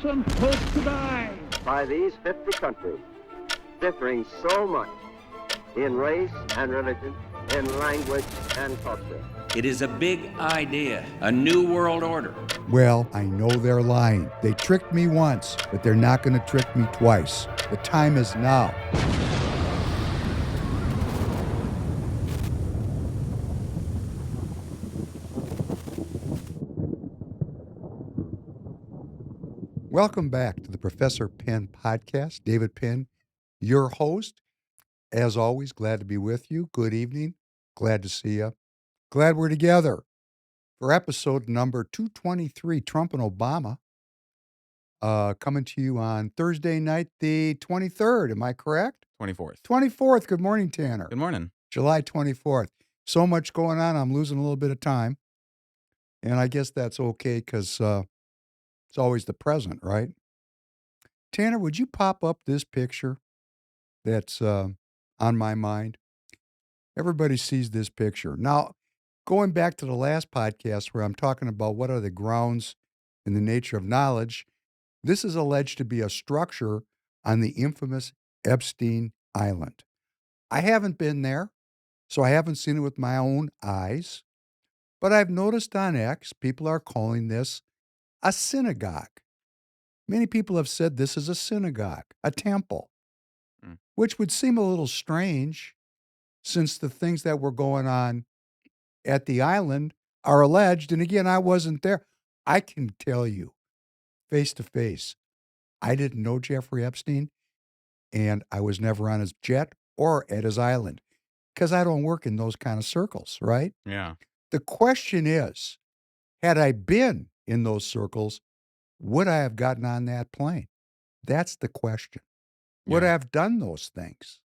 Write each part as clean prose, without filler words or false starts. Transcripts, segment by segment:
some folks to die. By these 50 countries, differing so much in race and religion, in language and culture. It is a big idea, a new world order. Well, I know they're lying. They tricked me once, but they're not going to trick me twice. The time is now. Welcome back to the Professor Penn podcast. David Penn, your host. As always, glad to be with you. Good evening. Glad to see you. Glad we're together for episode number 223, Trump and Obama, coming to you on Thursday night, the 23rd. Am I correct? 24th. 24th. Good morning, Tanner. Good morning. July 24th. So much going on. I'm losing a little bit of time. And I guess that's okay because it's always the present, right? Tanner, would you pop up this picture that's on my mind? Everybody sees this picture. Now, going back to the last podcast where I'm talking about what are the grounds in the nature of knowledge, this is alleged to be a structure on the infamous Epstein Island. I haven't been there, so I haven't seen it with my own eyes, but I've noticed on X, people are calling this a synagogue. Many people have said this is a synagogue, a temple, which would seem a little strange since the things that were going on at the island are alleged. And again, I wasn't there. I can tell you face to face, I didn't know Jeffrey Epstein, and I was never on his jet or at his island because I don't work in those kind of circles, right? Yeah. The question is, had I been in those circles, would I have gotten on that plane? That's the question. Would I have done those things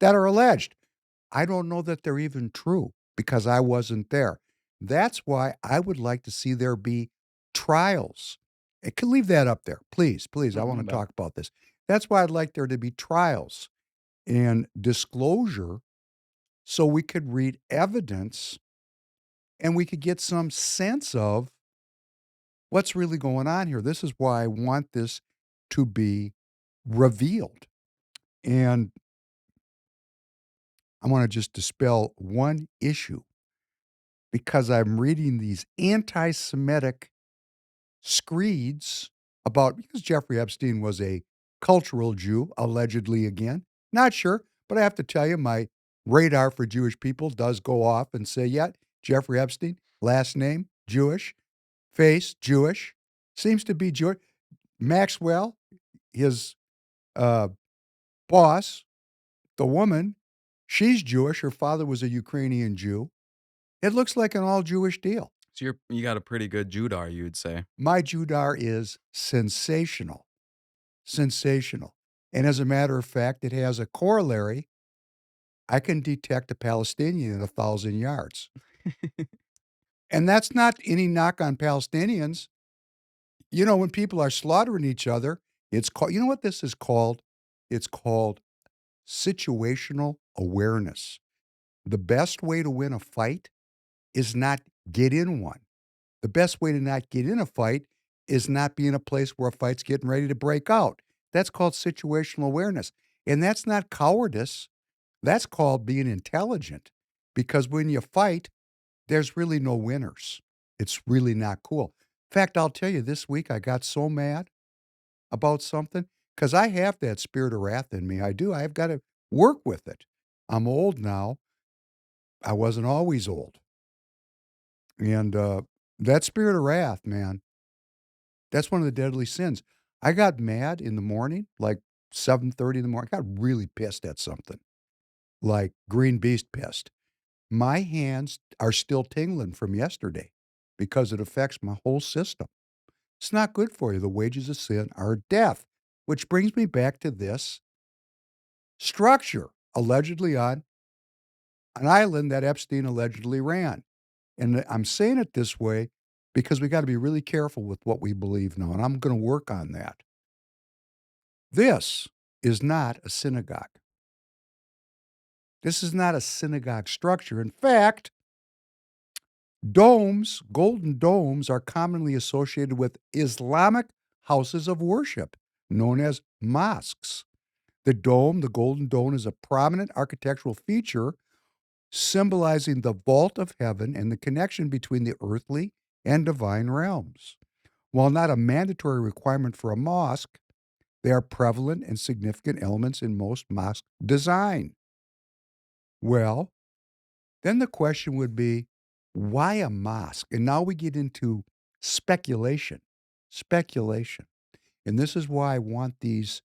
that are alleged? I don't know that they're even true because I wasn't there. That's why I would like to see there be trials. I can leave that up there. Please, please. I want to talk about this. That's why I'd like there to be trials and disclosure so we could read evidence and we could get some sense of what's really going on here. This is why I want this to be revealed. And I want to just dispel one issue because I'm reading these anti-Semitic screeds about, because Jeffrey Epstein was a cultural Jew, allegedly again. Not sure, but I have to tell you, my radar for Jewish people does go off and say, yeah, Jeffrey Epstein, last name, Jewish, face, Jewish, seems to be Jewish. Maxwell, his boss, the woman, she's Jewish. Her father was a Ukrainian Jew. It looks like an all-Jewish deal. So you got a pretty good Judar, you would say. My Judar is sensational. Sensational. And as a matter of fact, it has a corollary. I can detect a Palestinian at 1,000 yards. And that's not any knock on Palestinians. You know, when people are slaughtering each other, it's called, you know what this is called? It's called situational awareness. The best way to win a fight is not get in one. The best way to not get in a fight is not be in a place where a fight's getting ready to break out. That's called situational awareness. And that's not cowardice. That's called being intelligent. Because when you fight, there's really no winners. It's really not cool. In fact, I'll tell you, this week I got so mad about something because I have that spirit of wrath in me. I do. I've got to work with it. I'm old now. I wasn't always old. And that spirit of wrath, man, that's one of the deadly sins. I got mad in the morning, like 7:30 in the morning. I got really pissed at something, like green beast pissed. My hands are still tingling from yesterday because it affects my whole system. It's not good for you. The wages of sin are death, which brings me back to this structure allegedly on an island that Epstein allegedly ran. And I'm saying it this way because we got to be really careful with what we believe now, and I'm going to work on that. This is not a synagogue. This is not a synagogue structure. In fact, domes, golden domes, are commonly associated with Islamic houses of worship known as mosques. The dome, the golden dome, is a prominent architectural feature symbolizing the vault of heaven and the connection between the earthly and divine realms. While not a mandatory requirement for a mosque, they are prevalent and significant elements in most mosque design. Well, then the question would be, why a mosque? And now we get into speculation. Speculation. And this is why I want these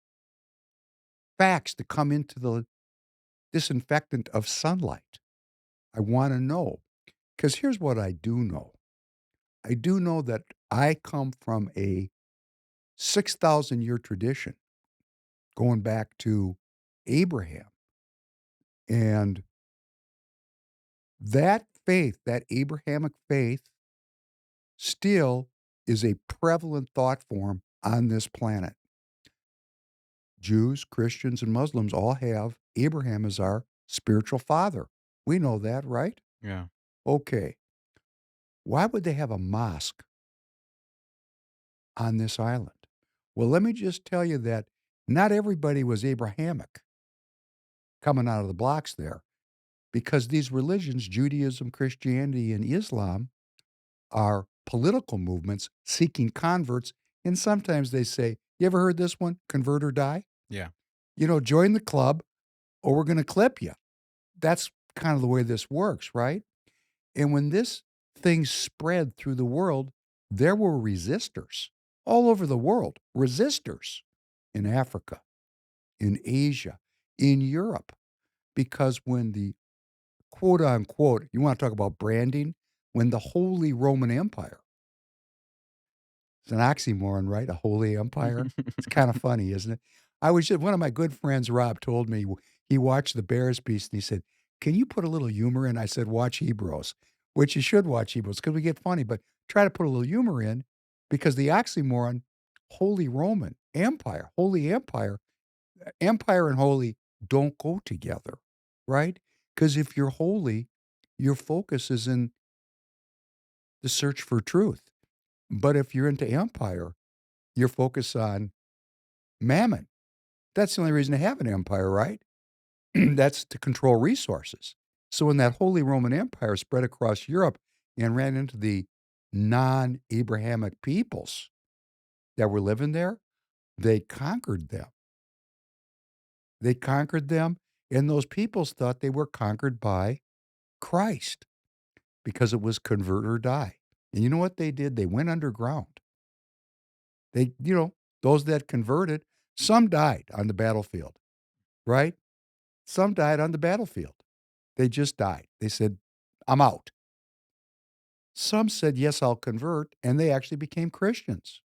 facts to come into the disinfectant of sunlight. I want to know. Because here's what I do know. I do know that I come from a 6,000-year tradition going back to Abraham. And that faith, that Abrahamic faith, still is a prevalent thought form on this planet. Jews, Christians, and Muslims all have Abraham as our spiritual father. We know that, right? Yeah. Okay. Why would they have a mosque on this island? Well, let me just tell you that not everybody was Abrahamic coming out of the blocks there, because these religions, Judaism, Christianity, and Islam, are political movements seeking converts. And sometimes they say, you ever heard this one? Convert or die? Yeah. Join the club or we're going to clip you. That's kind of the way this works, right? And when this thing spread through the world, there were resistors all over the world, resistors in Africa, in Asia, in Europe, because when the quote unquote, you want to talk about branding, when the Holy Roman Empire, it's an oxymoron, right? A holy empire. It's kind of funny, isn't it? One of my good friends, Rob, told me he watched the Bears piece and he said, can you put a little humor in? I said, watch Hebrews, which you should watch Hebrews because we get funny, but try to put a little humor in because the oxymoron, Holy Roman Empire, Holy Empire, empire and holy don't go together, right? Because if you're holy, your focus is in the search for truth. But if you're into empire, you're focused on mammon. That's the only reason to have an empire, right? That's to control resources. So when that Holy Roman Empire spread across Europe and ran into the non-Abrahamic peoples that were living there, they conquered them. They conquered them, and those peoples thought they were conquered by Christ because it was convert or die. And you know what they did? They went underground. Those that converted, some died on the battlefield, right? Some died on the battlefield. They just died. They said, I'm out. Some said, yes, I'll convert. And they actually became Christians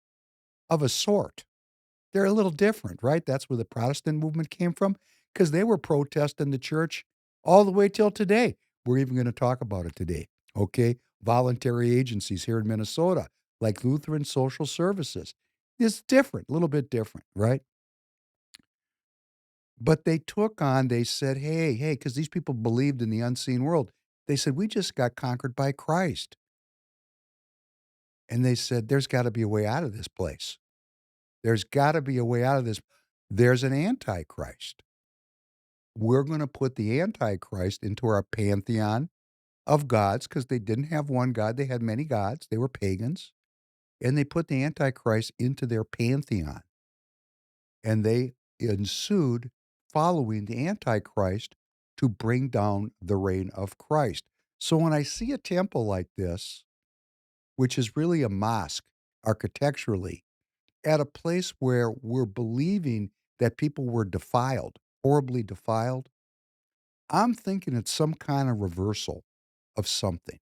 of a sort. They're a little different, right? That's where the Protestant movement came from because they were protesting the church all the way till today. We're even going to talk about it today, okay? Voluntary agencies here in Minnesota, like Lutheran Social Services. It's different, a little bit different, right? But they said, hey, because these people believed in the unseen world. They said, we just got conquered by Christ. And they said, there's got to be a way out of this place. There's got to be a way out of this. There's an antichrist. We're going to put the antichrist into our pantheon of gods because they didn't have one God. They had many gods. They were pagans. And they put the antichrist into their pantheon. And they ensued following the antichrist to bring down the reign of Christ. So when I see a temple like this, which is really a mosque architecturally, at a place where we're believing that people were defiled, horribly defiled, I'm thinking it's some kind of reversal of something.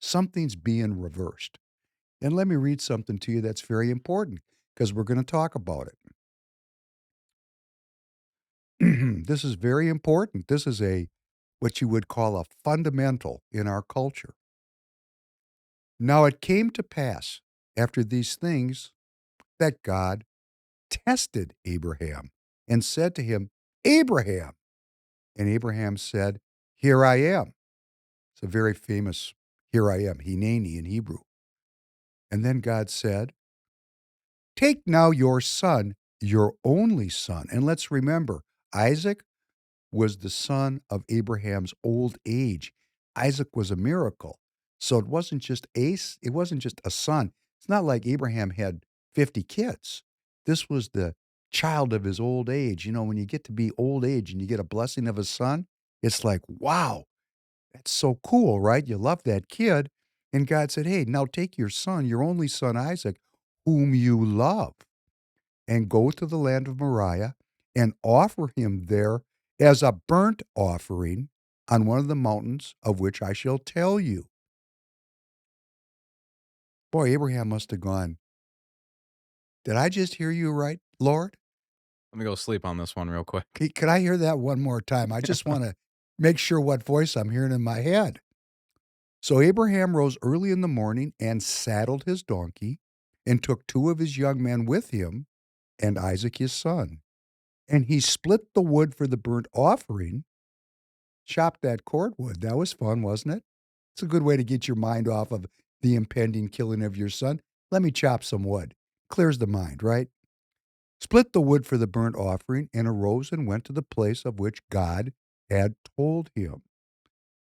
Something's being reversed. And let me read something to you that's very important because we're going to talk about it. This is very important. This is what you would call a fundamental in our culture. Now it came to pass after these things that God tested Abraham and said to him, Abraham. And Abraham said, here I am. It's a very famous, here I am, Hineni in Hebrew. And then God said, Take now your son, your only son. And let's remember, Isaac was the son of Abraham's old age. Isaac was a miracle. So it wasn't just a son. It's not like Abraham had 50 kids. This was the child of his old age. You know, when you get to be old age and you get a blessing of a son, it's like, wow, that's so cool, right? You love that kid. And God said, hey, now take your son, your only son Isaac, whom you love, and go to the land of Moriah and offer him there as a burnt offering on one of the mountains of which I shall tell you. Boy, Abraham must have gone, did I just hear you right, Lord? Let me go sleep on this one real quick. Could I hear that one more time? I just want to make sure what voice I'm hearing in my head. So Abraham rose early in the morning and saddled his donkey and took 2 of his young men with him and Isaac his son. And he split the wood for the burnt offering, chopped that cordwood. That was fun, wasn't it? It's a good way to get your mind off of the impending killing of your son. Let me chop some wood. Clears the mind, right? Split the wood for the burnt offering and arose and went to the place of which God had told him.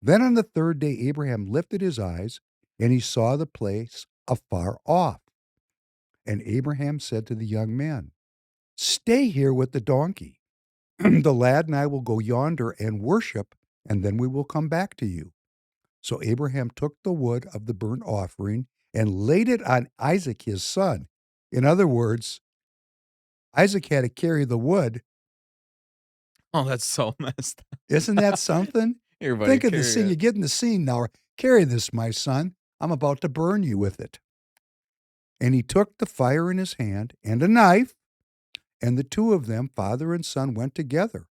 Then on the 3rd day, Abraham lifted his eyes and he saw the place afar off. And Abraham said to the young man, stay here with the donkey. The lad and I will go yonder and worship, and then we will come back to you. So Abraham took the wood of the burnt offering and laid it on Isaac his son. In other words, Isaac had to carry the wood. Oh, that's so messed up. Isn't that something? Here, buddy, Think of the carry scene. it. You get in the scene now. Carry this, my son. I'm about to burn you with it. And he took the fire in his hand and a knife, and the 2 of them, father and son, went together.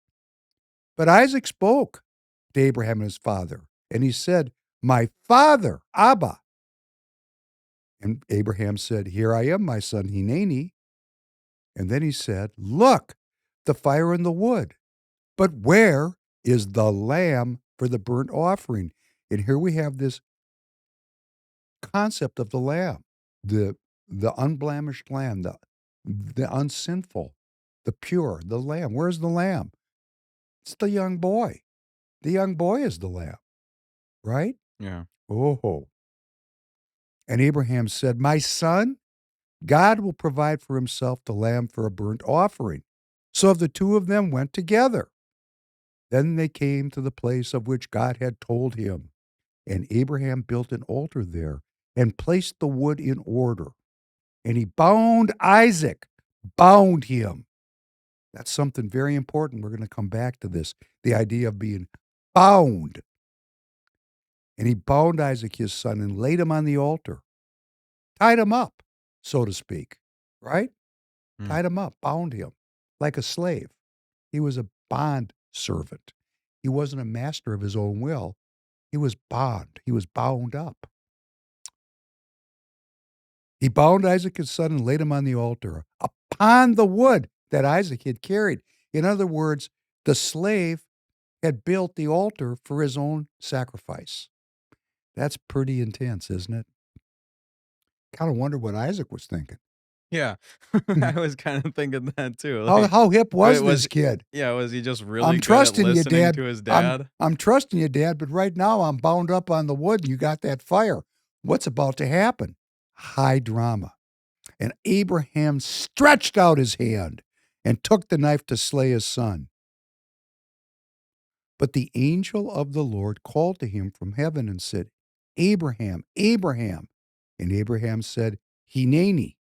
But Isaac spoke to Abraham and his father, and he said, my father, Abba. And Abraham said, here I am, my son, Hineni. And then he said, look, the fire and the wood, but where is the lamb for the burnt offering? And here we have this concept of the lamb, the unblemished lamb, the unsinful, the pure, the lamb. Where's the lamb? It's the young boy. The young boy is the lamb, right? Yeah. Oh. And Abraham said, my son, God will provide for himself the lamb for a burnt offering. So the 2 of them went together. Then they came to the place of which God had told him. And Abraham built an altar there and placed the wood in order. And he bound Isaac, bound him. That's something very important. We're going to come back to this, the idea of being bound. And he bound Isaac, his son, and laid him on the altar. Tied him up, so to speak, right? Tied him up, bound him like a slave. He was a bond servant. He wasn't a master of his own will. He was bond. He was bound up. He bound Isaac, his son, and laid him on the altar upon the wood that Isaac had carried. In other words, the slave had built the altar for his own sacrifice. That's pretty intense, isn't it? Kind of wonder what Isaac was thinking. Yeah. I was kind of thinking that too. How hip was wait, this kid? Yeah, was he just really I'm good trusting at you, listening Dad. to his dad? I'm trusting you, Dad, but right now I'm bound up on the wood and you got that fire. What's about to happen? High drama. And Abraham stretched out his hand and took the knife to slay his son. But the angel of the Lord called to him from heaven and said, Abraham, Abraham. And Abraham said, Hineni.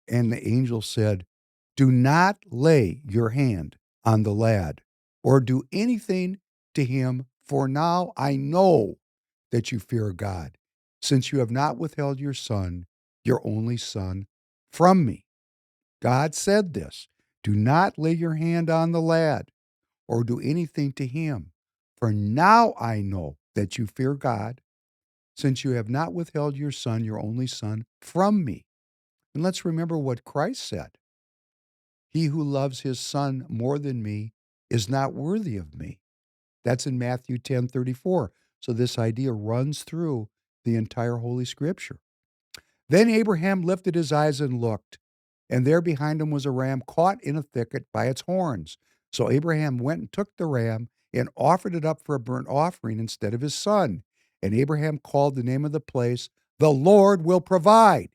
And the angel said, do not lay your hand on the lad or do anything to him, for now I know that you fear God, since you have not withheld your son, your only son, from me. God said this, do not lay your hand on the lad or do anything to him, for now I know that you fear God, since you have not withheld your son, your only son, from me. And let's remember what Christ said. He who loves his son more than me is not worthy of me. That's in Matthew 10:34. So this idea runs through the entire Holy Scripture. Then Abraham lifted his eyes and looked, And there behind him was a ram caught in a thicket by its horns. So Abraham went and took the ram and offered it up for a burnt offering instead of his son. And Abraham called the name of the place, "The Lord will provide."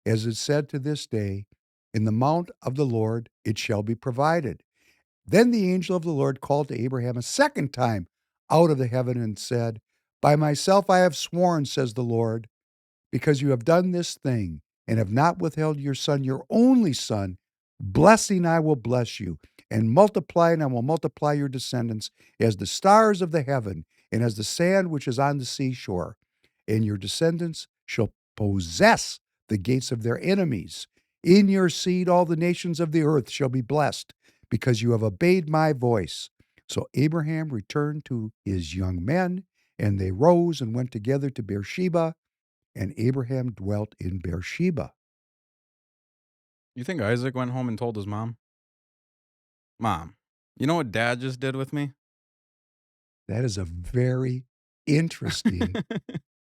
As is said to this day, "In the mount of the Lord it shall be provided." Then the angel of the Lord called to Abraham a second time out of the heaven and said, "By myself I have sworn, says the Lord, because you have done this thing and have not withheld your son, your only son, blessing I will bless you, and multiplying I will multiply your descendants as the stars of the heaven and as the sand which is on the seashore. And your descendants shall possess the gates of their enemies. In your seed all the nations of the earth shall be blessed, because you have obeyed my voice." So Abraham returned to his young men, and they rose and went together to Beersheba, and Abraham dwelt in Beersheba. You think Isaac went home and told his mom? Mom, you know what dad just did with me? That is a very interesting,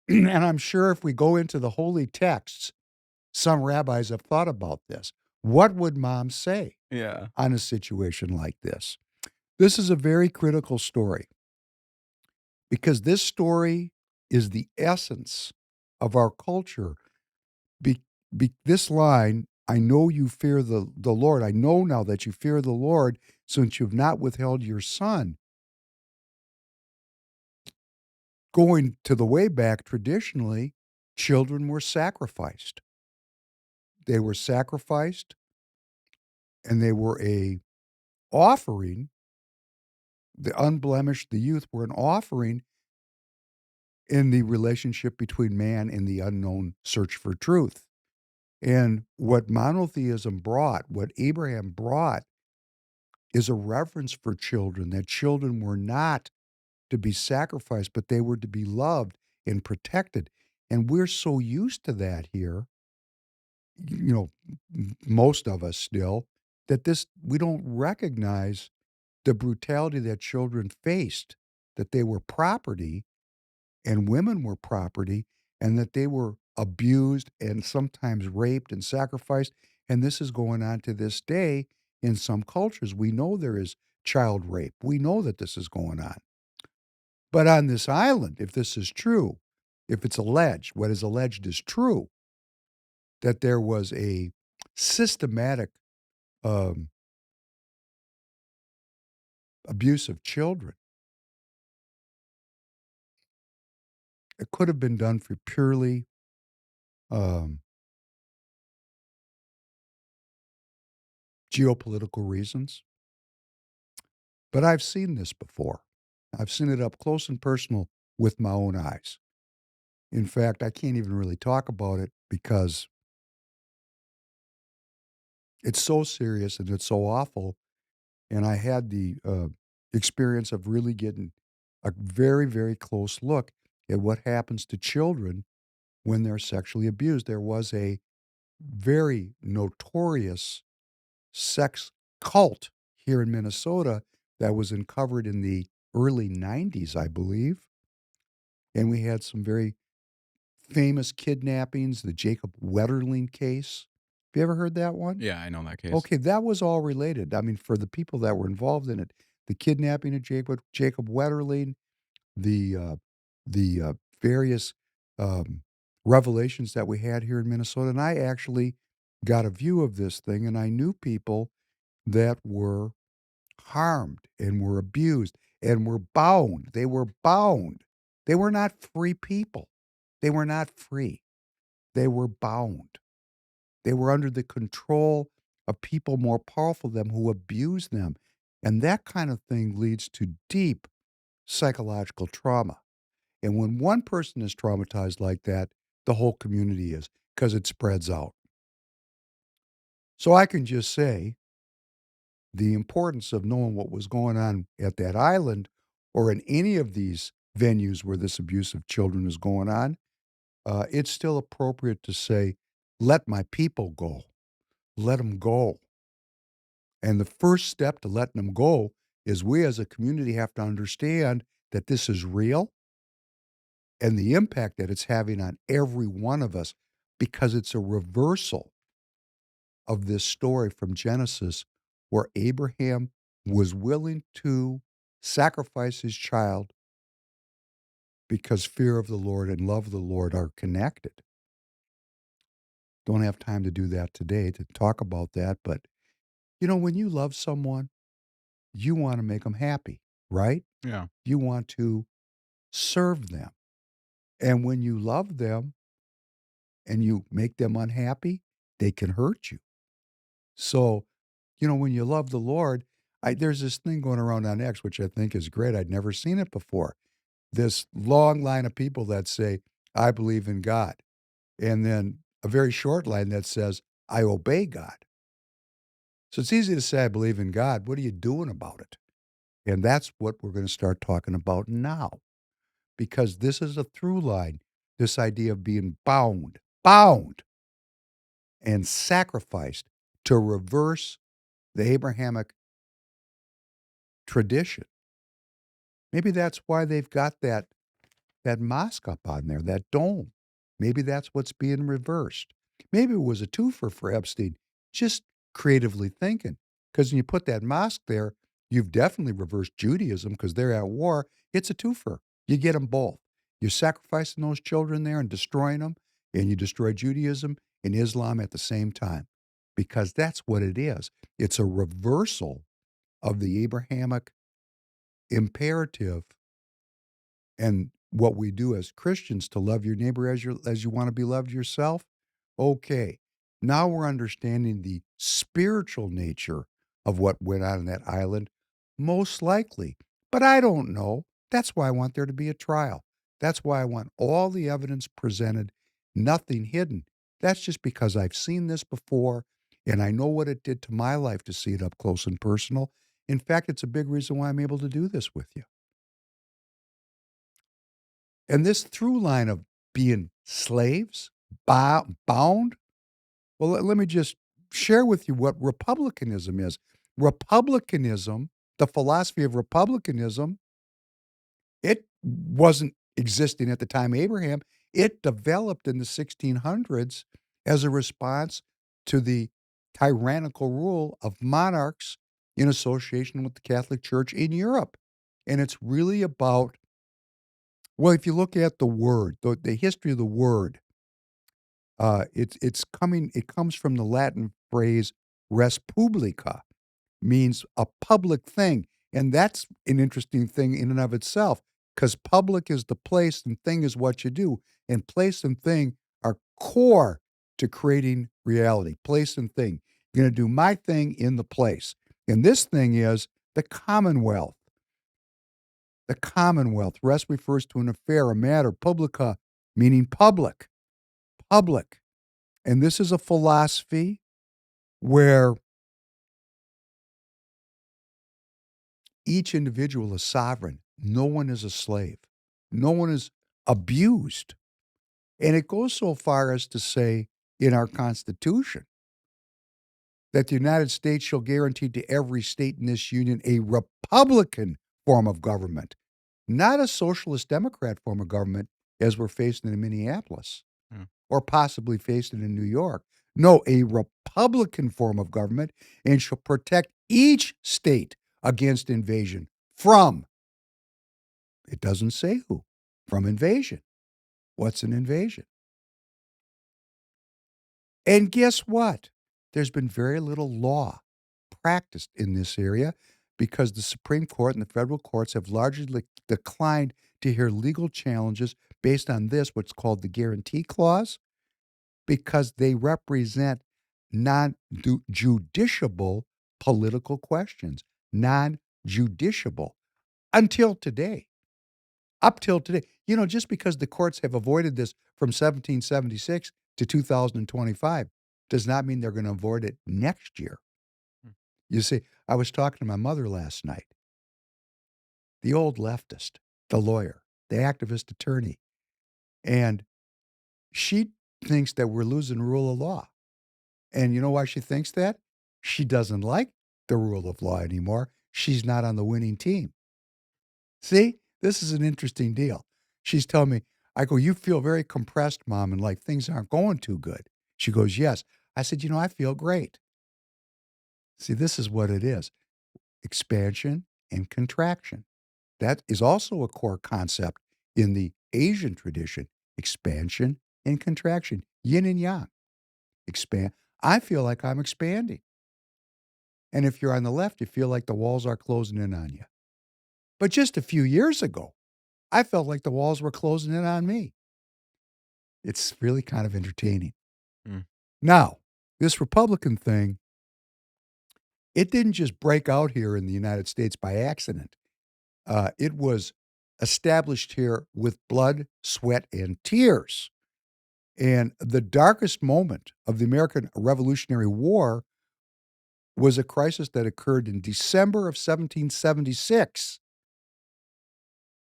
and I'm sure if we go into the holy texts, some rabbis have thought about this. What would mom say Yeah. on a situation like this? This is a very critical story because this story is the essence of our culture. This line, "I know you fear the Lord. I know now that you fear the Lord, since you've not withheld your son." Going to the way back, traditionally, children were sacrificed. They were sacrificed, and they were a offering. The unblemished, the youth were an offering in the relationship between man and the unknown search for truth. And what monotheism brought, what Abraham brought, is a reverence for children, that children were not to be sacrificed, but they were to be loved and protected. And we're so used to that here, most of us still, that we don't recognize the brutality that children faced, that they were property and women were property, and that they were abused and sometimes raped and sacrificed. And this is going on to this day in some cultures. We know there is child rape. We know that this is going on. But on this island, if this is true, if it's alleged, what is alleged is true, that there was a systematic um, abuse of children, it could have been done for purely um, geopolitical reasons. But I've seen this before. I've seen it up close and personal with my own eyes. In fact, I can't even really talk about it because it's so serious and it's so awful. And I had the experience of really getting a very, very close look at what happens to children when they're sexually abused. There was a very notorious sex cult here in Minnesota that was uncovered in the early 90s, I believe. And we had some very famous kidnappings, the Jacob Wetterling case. Have you ever heard that one? Yeah, I know that case. Okay, that was all related. I mean, for the people that were involved in it, the kidnapping of Jacob Wetterling, the various um, revelations that we had here in Minnesota, and I actually got a view of this thing, and I knew people that were harmed and were abused and were bound. They were bound. They were not free people. They were not free. They were bound. They were under the control of people more powerful than them who abused them. And that kind of thing leads to deep psychological trauma. And when one person is traumatized like that, the whole community is, because it spreads out. So I can just say the importance of knowing what was going on at that island or in any of these venues where this abuse of children is going on, it's still appropriate to say, let my people go. Let them go. And the first step to letting them go is we as a community have to understand that this is real and the impact that it's having on every one of us, because it's a reversal of this story from Genesis where Abraham was willing to sacrifice his child because fear of the Lord and love of the Lord are connected. Don't have time to do that today to talk about that, but when you love someone, you want to make them happy, right? Yeah. You want to serve them. And when you love them and you make them unhappy, they can hurt you. So, when you love the Lord, there's this thing going around on X, which I think is great. I'd never seen it before. This long line of people that say, I believe in God. And then a very short line that says, I obey God. So it's easy to say, I believe in God. What are you doing about it? And that's what we're going to start talking about now, because this is a through line, this idea of being bound, and sacrificed to reverse the Abrahamic tradition. Maybe that's why they've got that mosque up on there, that dome. Maybe that's what's being reversed. Maybe it was a twofer for Epstein, just creatively thinking. Because when you put that mosque there, you've definitely reversed Judaism because they're at war. It's a twofer. You get them both. You're sacrificing those children there and destroying them, and you destroy Judaism and Islam at the same time. Because that's what it is. It's a reversal of the Abrahamic imperative and what we do as Christians to love your neighbor as you want to be loved yourself. Okay. Now we're understanding the spiritual nature of what went on in that island, most likely. But I don't know. That's why I want there to be a trial. That's why I want all the evidence presented, nothing hidden. That's just because I've seen this before and I know what it did to my life to see it up close and personal. In fact, it's a big reason why I'm able to do this with you. And this through line of being slaves, bound, well, let me just share with you what republicanism is. Republicanism, the philosophy of republicanism, it wasn't existing at the time of Abraham. It developed in the 1600s as a response to the tyrannical rule of monarchs in association with the Catholic Church in Europe. And it's really about, well, if you look at the word, the history of the word, it comes from the Latin phrase res publica, means a public thing. And that's an interesting thing in and of itself, because public is the place and thing is what you do. And place and thing are core to creating reality. Place and thing. You're going to do my thing in the place. And this thing is the Commonwealth. The Commonwealth. Res refers to an affair, a matter, publica, meaning public. Public. And this is a philosophy where each individual is sovereign. No one is a slave. No one is abused. And it goes so far as to say in our Constitution that the United States shall guarantee to every state in this union a Republican form of government, not a socialist Democrat form of government as we're facing in Minneapolis or possibly facing in New York. No, a Republican form of government, and shall protect each state against invasion from, it doesn't say who, from invasion. What's an invasion? And guess what? There's been very little law practiced in this area because the Supreme Court and the federal courts have largely declined to hear legal challenges based on this, what's called the guarantee clause, because they represent non-judiciable political questions. Non-judiciable. Until today. Up till today. Just because the courts have avoided this from 1776 to 2025 does not mean they're going to avoid it next year. You see, I was talking to my mother last night. The old leftist, the lawyer, the activist attorney. And she thinks that we're losing rule of law. And you know why she thinks that? She doesn't like the rule of law anymore. She's not on the winning team. See, this is an interesting deal. She's telling me, I go, you feel very compressed, Mom, and like things aren't going too good. She goes, yes. I said, I feel great. See, this is what it is. Expansion and contraction. That is also a core concept in the Asian tradition. Expansion and contraction. Yin and yang. Expand. I feel like I'm expanding. And if you're on the left, you feel like the walls are closing in on you. But just a few years ago, I felt like the walls were closing in on me. It's really kind of entertaining. Mm. Now, this Republican thing, it didn't just break out here in the United States by accident. It was established here with blood, sweat, and tears. And the darkest moment of the American Revolutionary War was a crisis that occurred in December of 1776.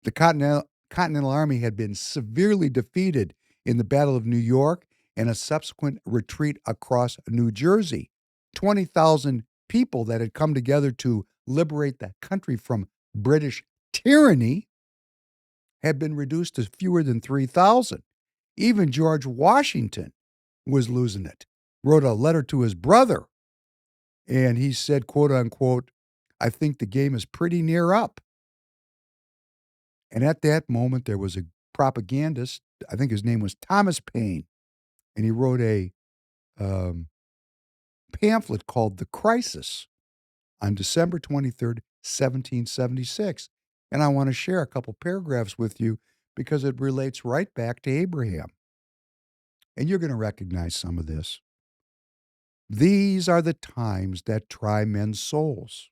The Continental Army had been severely defeated in the Battle of New York and a subsequent retreat across New Jersey. 20,000 people that had come together to liberate the country from British tyranny had been reduced to fewer than 3,000. Even George Washington was losing it. Wrote a letter to his brother, and he said, quote unquote, "I think the game is pretty near up." And at that moment, there was a propagandist, I think his name was Thomas Paine, and he wrote a pamphlet called The Crisis on December 23rd, 1776. And I want to share a couple paragraphs with you because it relates right back to Abraham. And you're going to recognize some of this. These are the times that try men's souls.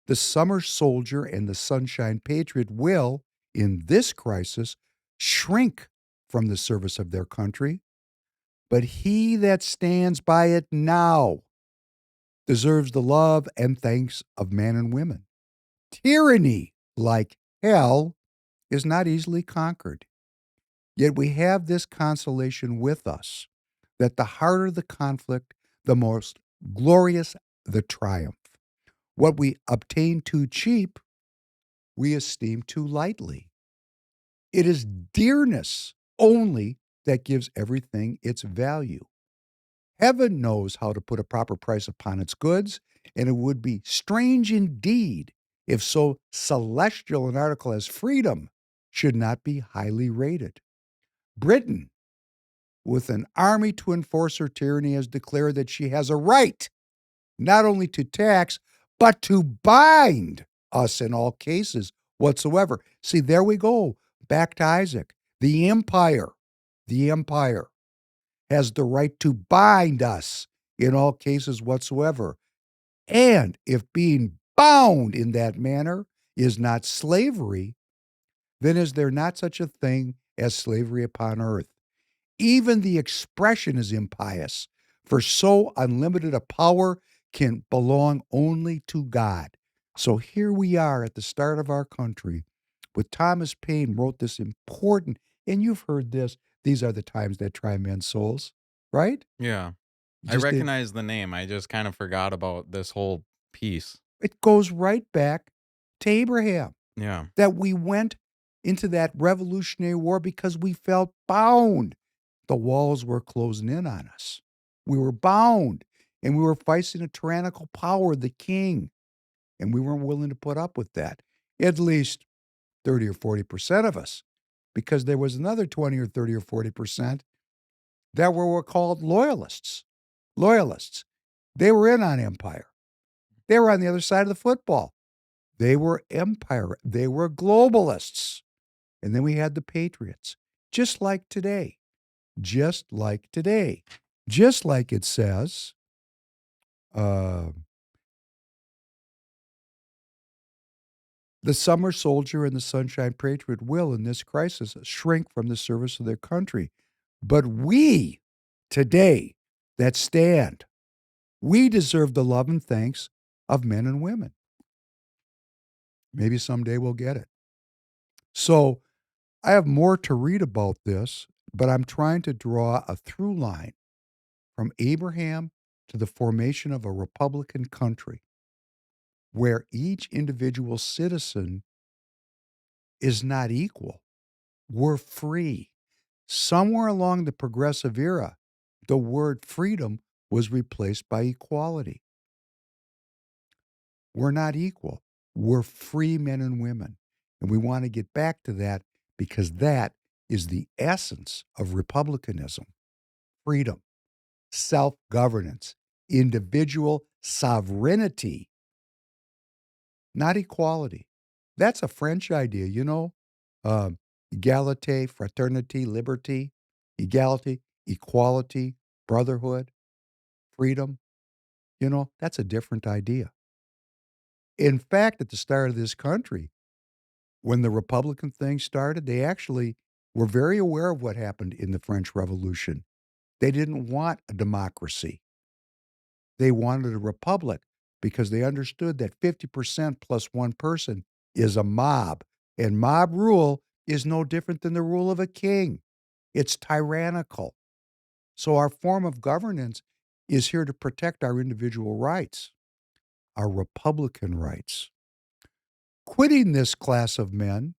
The summer soldier and the sunshine patriot will, in this crisis, shrink from the service of their country, but he that stands by it now deserves the love and thanks of men and women. Tyranny, like hell, is not easily conquered. Yet we have this consolation with us, that the harder the conflict, the most glorious the triumph. What we obtain too cheap, we esteem too lightly. It is dearness only that gives everything its value. Heaven knows how to put a proper price upon its goods, and it would be strange indeed if so celestial an article as freedom should not be highly rated. Britain, with an army to enforce her tyranny, has declared that she has a right not only to tax, but to bind us in all cases whatsoever. See, there we go. Back to Isaac. The empire has the right to bind us in all cases whatsoever. And if being bound in that manner is not slavery, then is there not such a thing as slavery upon earth? Even the expression is impious, for so unlimited a power can belong only to God. So here we are at the start of our country, with Thomas Paine wrote this important, and you've heard this, these are the times that try men's souls, right? Yeah. I Just did. recognize the name. I just kind of forgot about this whole piece. It goes right back to Abraham, Yeah. that we went into that Revolutionary War because we felt bound. The walls were closing in on us. We were bound, and we were facing a tyrannical power, the king, and we weren't willing to put up with that. At least 30 or 40% of us, because there was another 20 or 30 or 40% that were called loyalists. Loyalists. They were in on empire. They were on the other side of the football. They were empire. They were globalists. And then we had the patriots, just like today. Just like today. Just like it says, the summer soldier and the sunshine patriot will, in this crisis, shrink from the service of their country. But we, today, that stand, we deserve the love and thanks of men and women. Maybe someday we'll get it. So I have more to read about this, but I'm trying to draw a through line from Abraham to the formation of a Republican country where each individual citizen is not equal. We're free. Somewhere along the progressive era, the word freedom was replaced by equality. We're not equal. We're free men and women. And we want to get back to that because that is the essence of republicanism. Freedom, self-governance, individual sovereignty, not equality. That's a French idea, you know? Egalite, fraternity, liberty, equality, equality, brotherhood, freedom. You know, that's a different idea. In fact, at the start of this country, when the Republican thing started, they actually were very aware of what happened in the French Revolution. They didn't want a democracy. They wanted a republic because they understood that 50% plus one person is a mob. And mob rule is no different than the rule of a king. It's tyrannical. So our form of governance is here to protect our individual rights, our Republican rights. Quitting this class of men,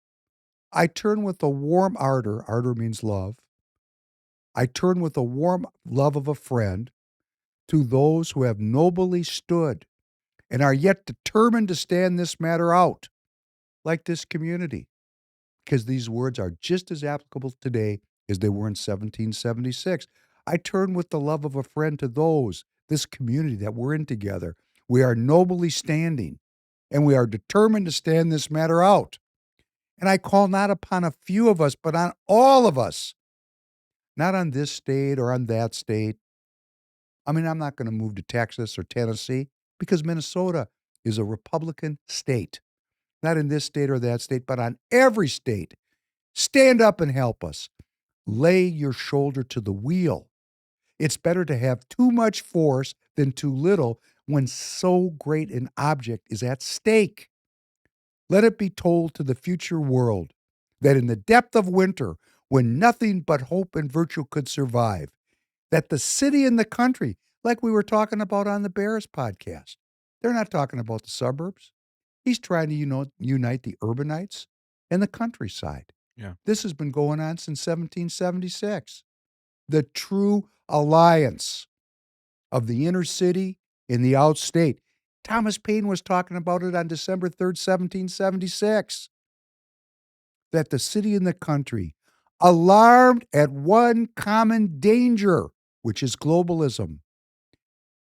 I turn with a warm ardor means love. I turn with a warm love of a friend to those who have nobly stood and are yet determined to stand this matter out, like this community, because these words are just as applicable today as they were in 1776. I turn with the love of a friend to those, this community that we're in together. We are nobly standing, and we are determined to stand this matter out. And I call not upon a few of us, but on all of us, not on this state or on that state. I mean, I'm not going to move to Texas or Tennessee because Minnesota is a Republican state. Not in this state or that state, but on every state. Stand up and help us. Lay your shoulder to the wheel. It's better to have too much force than too little when so great an object is at stake. Let it be told to the future world that in the depth of winter, when nothing but hope and virtue could survive, that the city and the country, like we were talking about on the Bears podcast, they're not talking about the suburbs. He's trying to, unite the urbanites and the countryside. Yeah. This has been going on since 1776. The true alliance of the inner city and the outstate. Thomas Paine was talking about it on December 3rd, 1776. That the city and the country, alarmed at one common danger, which is globalism,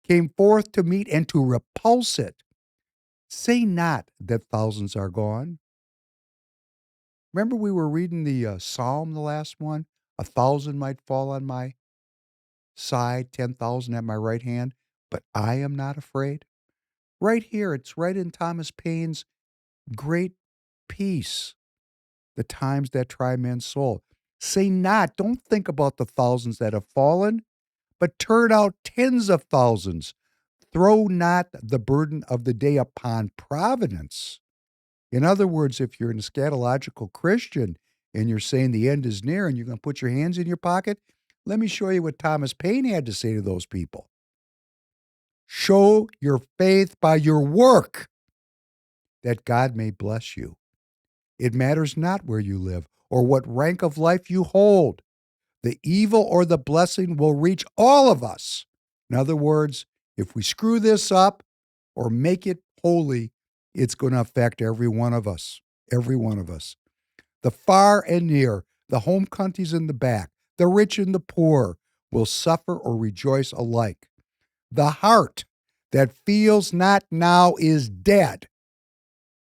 came forth to meet and to repulse it. Say not that thousands are gone. Remember we were reading the Psalm, the last one? 1,000 might fall on my side, 10,000 at my right hand, but I am not afraid. Right here, it's right in Thomas Paine's great piece, The Times That Try Men's Soul. Say not, don't think about the thousands that have fallen, but turn out tens of thousands. Throw not the burden of the day upon providence. In other words, if you're an eschatological Christian and you're saying the end is near and you're going to put your hands in your pocket, let me show you what Thomas Paine had to say to those people. Show your faith by your work, that God may bless you. It matters not where you live or what rank of life you hold. The evil or the blessing will reach all of us. In other words, if we screw this up or make it holy, it's going to affect every one of us. Every one of us. The far and near, the home countries and the back, the rich and the poor will suffer or rejoice alike. The heart that feels not now is dead.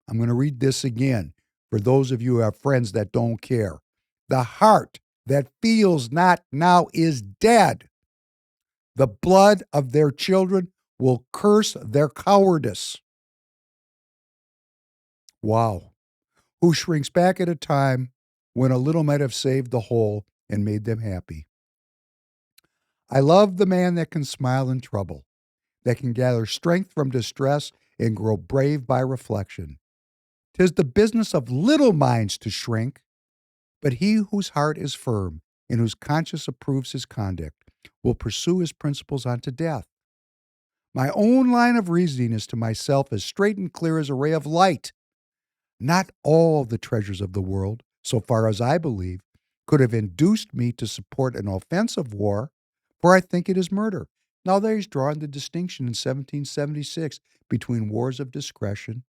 I'm going to read this again for those of you who have friends that don't care. The heart that feels not now is dead. The blood of their children will curse their cowardice. Wow. Who shrinks back at a time when a little might have saved the whole and made them happy. I love the man that can smile in trouble, that can gather strength from distress and grow brave by reflection. 'Tis the business of little minds to shrink, but he whose heart is firm and whose conscience approves his conduct will pursue his principles unto death. My own line of reasoning is to myself as straight and clear as a ray of light. Not all the treasures of the world, so far as I believe, could have induced me to support an offensive war, for I think it is murder. Now there he's drawing the distinction in 1776 between wars of discretion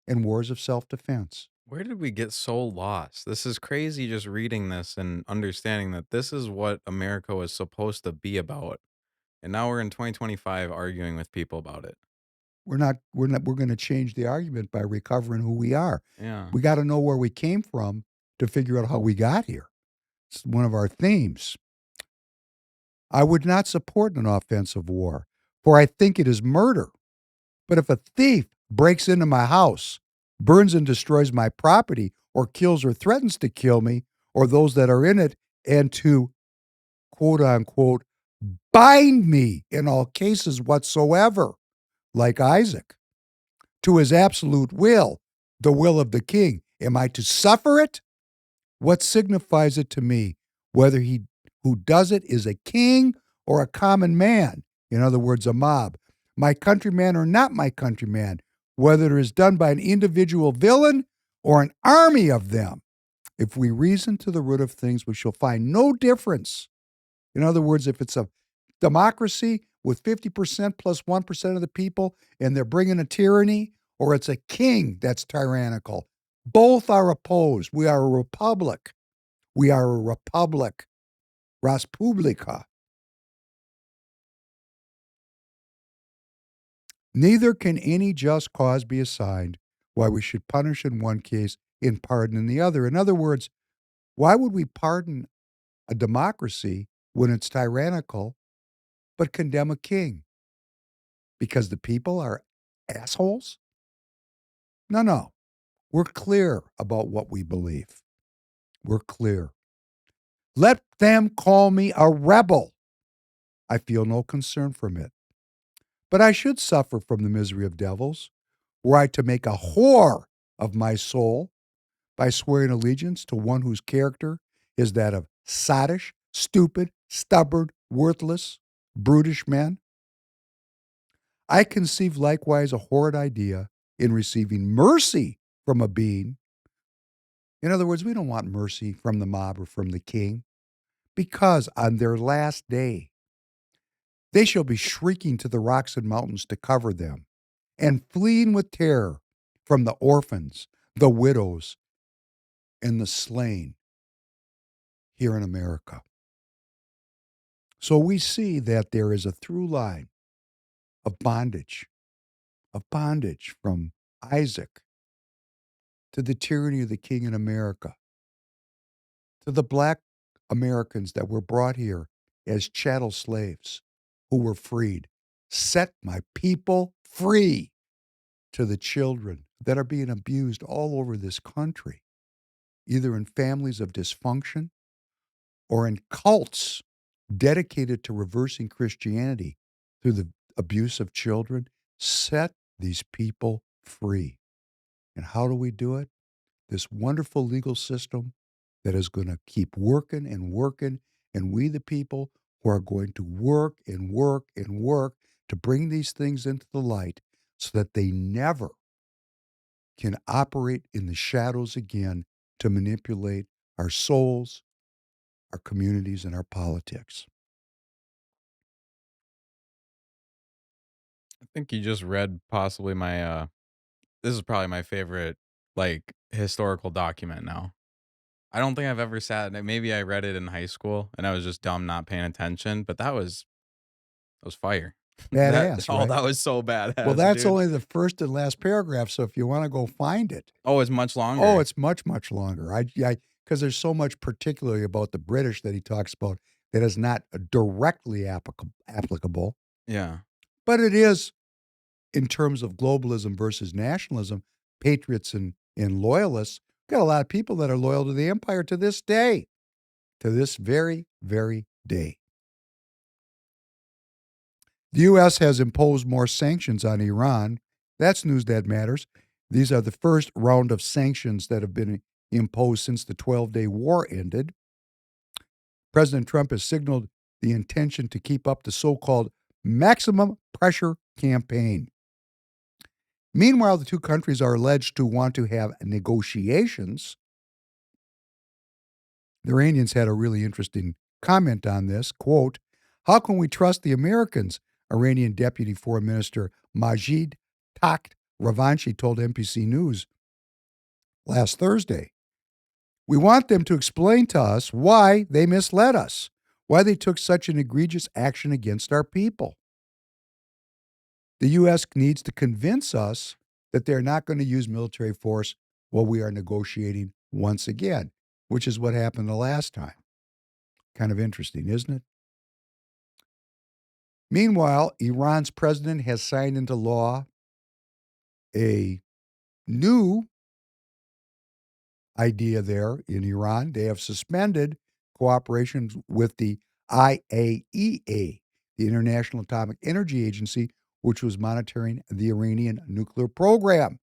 and wars of self-defense. Where did we get so lost? This is crazy just reading this and understanding that this is what America was supposed to be about. And now we're in 2025 arguing with people about it. We're going to change the argument by recovering who we are. Yeah. We got to know where we came from to figure out how we got here. It's one of our themes. I would not support an offensive war, for I think it is murder. But if a thief breaks into my house, burns and destroys my property, or kills or threatens to kill me, or those that are in it, and to, quote unquote, bind me in all cases whatsoever, like Isaac, to his absolute will, the will of the king, am I to suffer it? What signifies it to me whether he who does it is a king or a common man, in other words, a mob, my countryman or not my countryman, whether it is done by an individual villain or an army of them? If we reason to the root of things, we shall find no difference. In other words, if it's a democracy with 50% plus 1% of the people and they're bringing a tyranny, or it's a king that's tyrannical, both are opposed. We are a republic. We are a republic. Res publica. Neither can any just cause be assigned why we should punish in one case and pardon in the other. In other words, why would we pardon a democracy when it's tyrannical, but condemn a king? Because the people are assholes? No. We're clear about what we believe. We're clear. Let them call me a rebel. I feel no concern from it. But I should suffer from the misery of devils, were I to make a whore of my soul by swearing allegiance to one whose character is that of sottish, stupid, stubborn, worthless, brutish men. I conceive likewise a horrid idea in receiving mercy from a being. In other words, we don't want mercy from the mob or from the king, because on their last day, they shall be shrieking to the rocks and mountains to cover them, and fleeing with terror from the orphans, the widows, and the slain here in America. So we see that there is a through line of bondage from Isaac to the tyranny of the king in America, to the black Americans that were brought here as chattel slaves who were freed. Set my people free, to the children that are being abused all over this country, either in families of dysfunction or in cults dedicated to reversing Christianity through the abuse of children. Set these people free. And how do we do it? This wonderful legal system that is going to keep working and working, and we the people who are going to work and work and work to bring these things into the light so that they never can operate in the shadows again to manipulate our souls, our communities, and our politics. I think you just read possibly my this is probably my favorite like historical document now. I don't think I've ever sat maybe I read it in high school and I was just dumb not paying attention, but that was fire. Badass, right? That was so badass, Well, that's dude. only the first and last paragraph, so if you want to go find it. Oh, it's much longer. Oh, it's much, much longer. Because there's so much particularly about the British that he talks about that is not directly applicable, Yeah. but it is in terms of globalism versus nationalism, patriots and loyalists. Got a lot of people that are loyal to the empire to this day, to this very, very day. The U.S. has imposed more sanctions on Iran. That's news that matters. These are the first round of sanctions that have been imposed since the 12-day war ended. President Trump has signaled the intention to keep up the so-called maximum pressure campaign. Meanwhile, the two countries are alleged to want to have negotiations. The Iranians had a really interesting comment on this. Quote, How can we trust the Americans? Iranian Deputy Foreign Minister Majid Takht Ravanchi told NBC News last Thursday. We want them to explain to us why they misled us, why they took such an egregious action against our people. The U.S. needs to convince us that they're not going to use military force while we are negotiating once again, which is what happened the last time. Kind of interesting, isn't it? Meanwhile, Iran's president has signed into law a new idea there in Iran. They have suspended cooperation with the IAEA, the International Atomic Energy Agency, which was monitoring the Iranian nuclear program.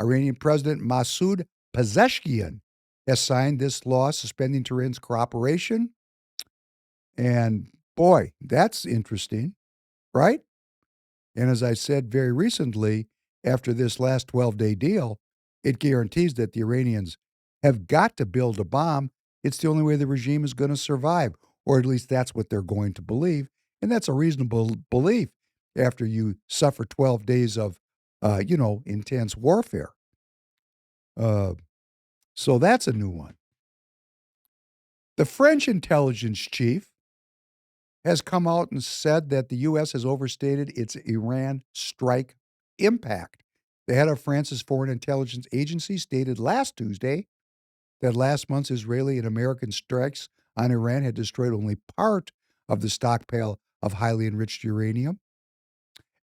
Iranian President Masoud Pezeshkian has signed this law suspending Tehran's cooperation. And boy, that's interesting, right? And as I said very recently, after this last 12-day deal, it guarantees that the Iranians have got to build a bomb. It's the only way the regime is going to survive, or at least that's what they're going to believe. And that's a reasonable belief after you suffer 12 days of, intense warfare. So that's a new one. The French intelligence chief has come out and said that the U.S. has overstated its Iran strike impact. The head of France's Foreign Intelligence Agency stated last Tuesday that last month's Israeli and American strikes on Iran had destroyed only part of the stockpile of highly enriched uranium.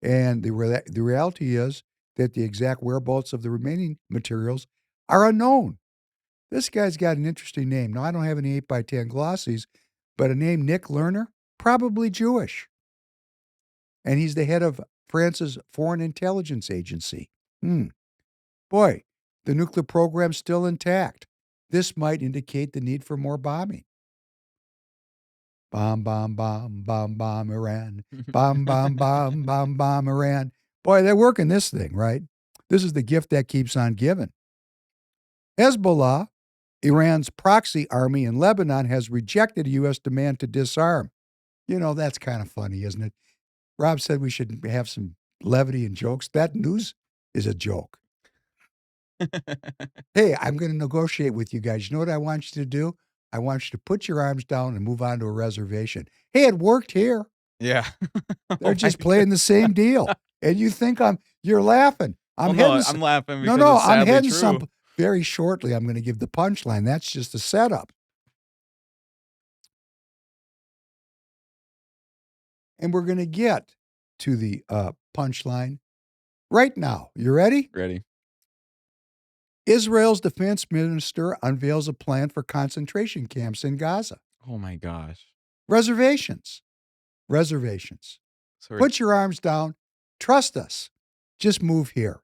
And the reality is that the exact whereabouts of the remaining materials are unknown. This guy's got an interesting name. Now, I don't have any 8x10 glossies, but a name, Nick Lerner, probably Jewish. And he's the head of France's Foreign Intelligence Agency. Boy, the nuclear program's still intact. This might indicate the need for more bombing. Bomb, bomb, bomb, bomb, bomb, Iran. Bomb, bomb, bomb, bomb, bomb, Iran. Boy, they're working this thing, right? This is the gift that keeps on giving. Hezbollah, Iran's proxy army in Lebanon, has rejected a U.S. demand to disarm. That's kind of funny, isn't it? Rob said we should have some levity and jokes. That news is a joke. Hey, I'm going to negotiate with you guys. You know what I want you to do? I want you to put your arms down and move on to a reservation. Hey, it worked here. Yeah. They're just playing the same deal. And you think you're laughing. I'm laughing because no, it's I'm sadly heading true. very shortly. I'm going to give the punchline. That's just a setup. And we're going to get to the punchline right now. You ready? Ready. Israel's defense minister unveils a plan for concentration camps in Gaza. Oh my gosh. Reservations. So Put your arms down. Trust us. Just move here.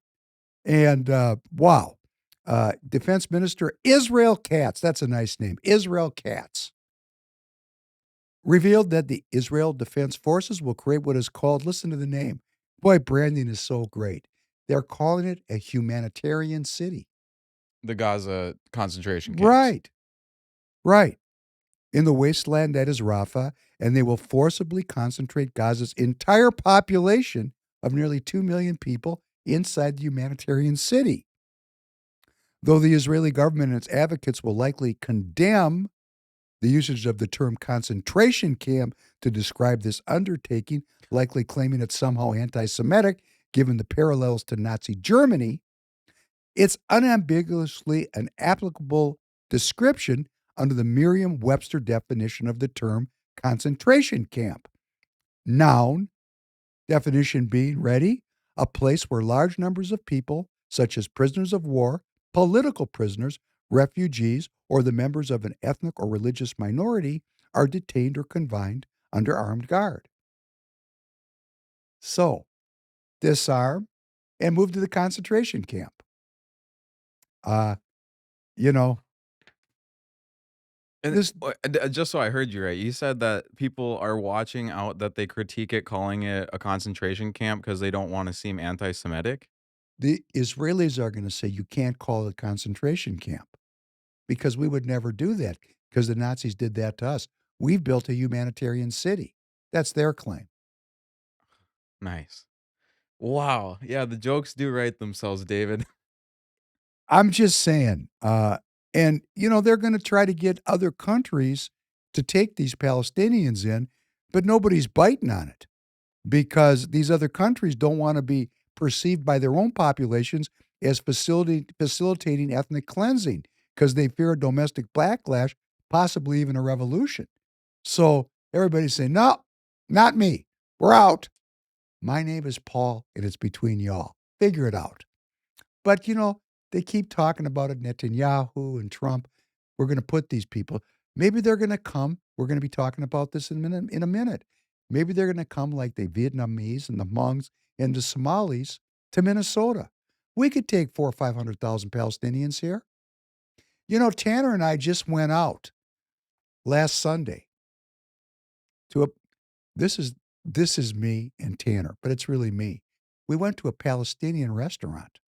And wow. Defense Minister Israel Katz, that's a nice name, Israel Katz, revealed that the Israel Defense Forces will create what is called, listen to the name. Boy, branding is so great. They're calling it a humanitarian city. the Gaza concentration camps. Right. In the wasteland that is Rafah, and they will forcibly concentrate Gaza's entire population of nearly 2 million people inside the humanitarian city. Though the Israeli government and its advocates will likely condemn the usage of the term concentration camp to describe this undertaking, likely claiming it's somehow anti-Semitic, given the parallels to Nazi Germany, it's unambiguously an applicable description under the Merriam-Webster definition of the term concentration camp. Noun, definition being, ready, a place where large numbers of people, such as prisoners of war, political prisoners, refugees, or the members of an ethnic or religious minority, are detained or confined under armed guard. So, disarm and move to the concentration camp. And This- just so I heard you right, you said that people are watching out that they critique it, calling it a concentration camp because they don't want to seem anti-Semitic. The Israelis are going to say you can't call it a concentration camp because we would never do that because the Nazis did that to us. We've built a humanitarian city. That's their claim. Nice. Wow. Yeah, the jokes do write themselves, David. I'm just saying, and, they're gonna try to get other countries to take these Palestinians in, but nobody's biting on it because these other countries don't wanna be perceived by their own populations as facilitating ethnic cleansing because they fear a domestic backlash, possibly even a revolution. So everybody's saying, "No, not me. We're out. My name is Paul, and it's between y'all. Figure it out." But, they keep talking about it, Netanyahu and Trump. We're going to put these people. Maybe they're going to come. We're going to be talking about this in a minute. Maybe they're going to come like the Vietnamese and the Hmongs and the Somalis to Minnesota. We could take 400,000 or 500,000 Palestinians here. Tanner and I just went out last Sunday to a. This is me and Tanner, but it's really me. We went to a Palestinian restaurant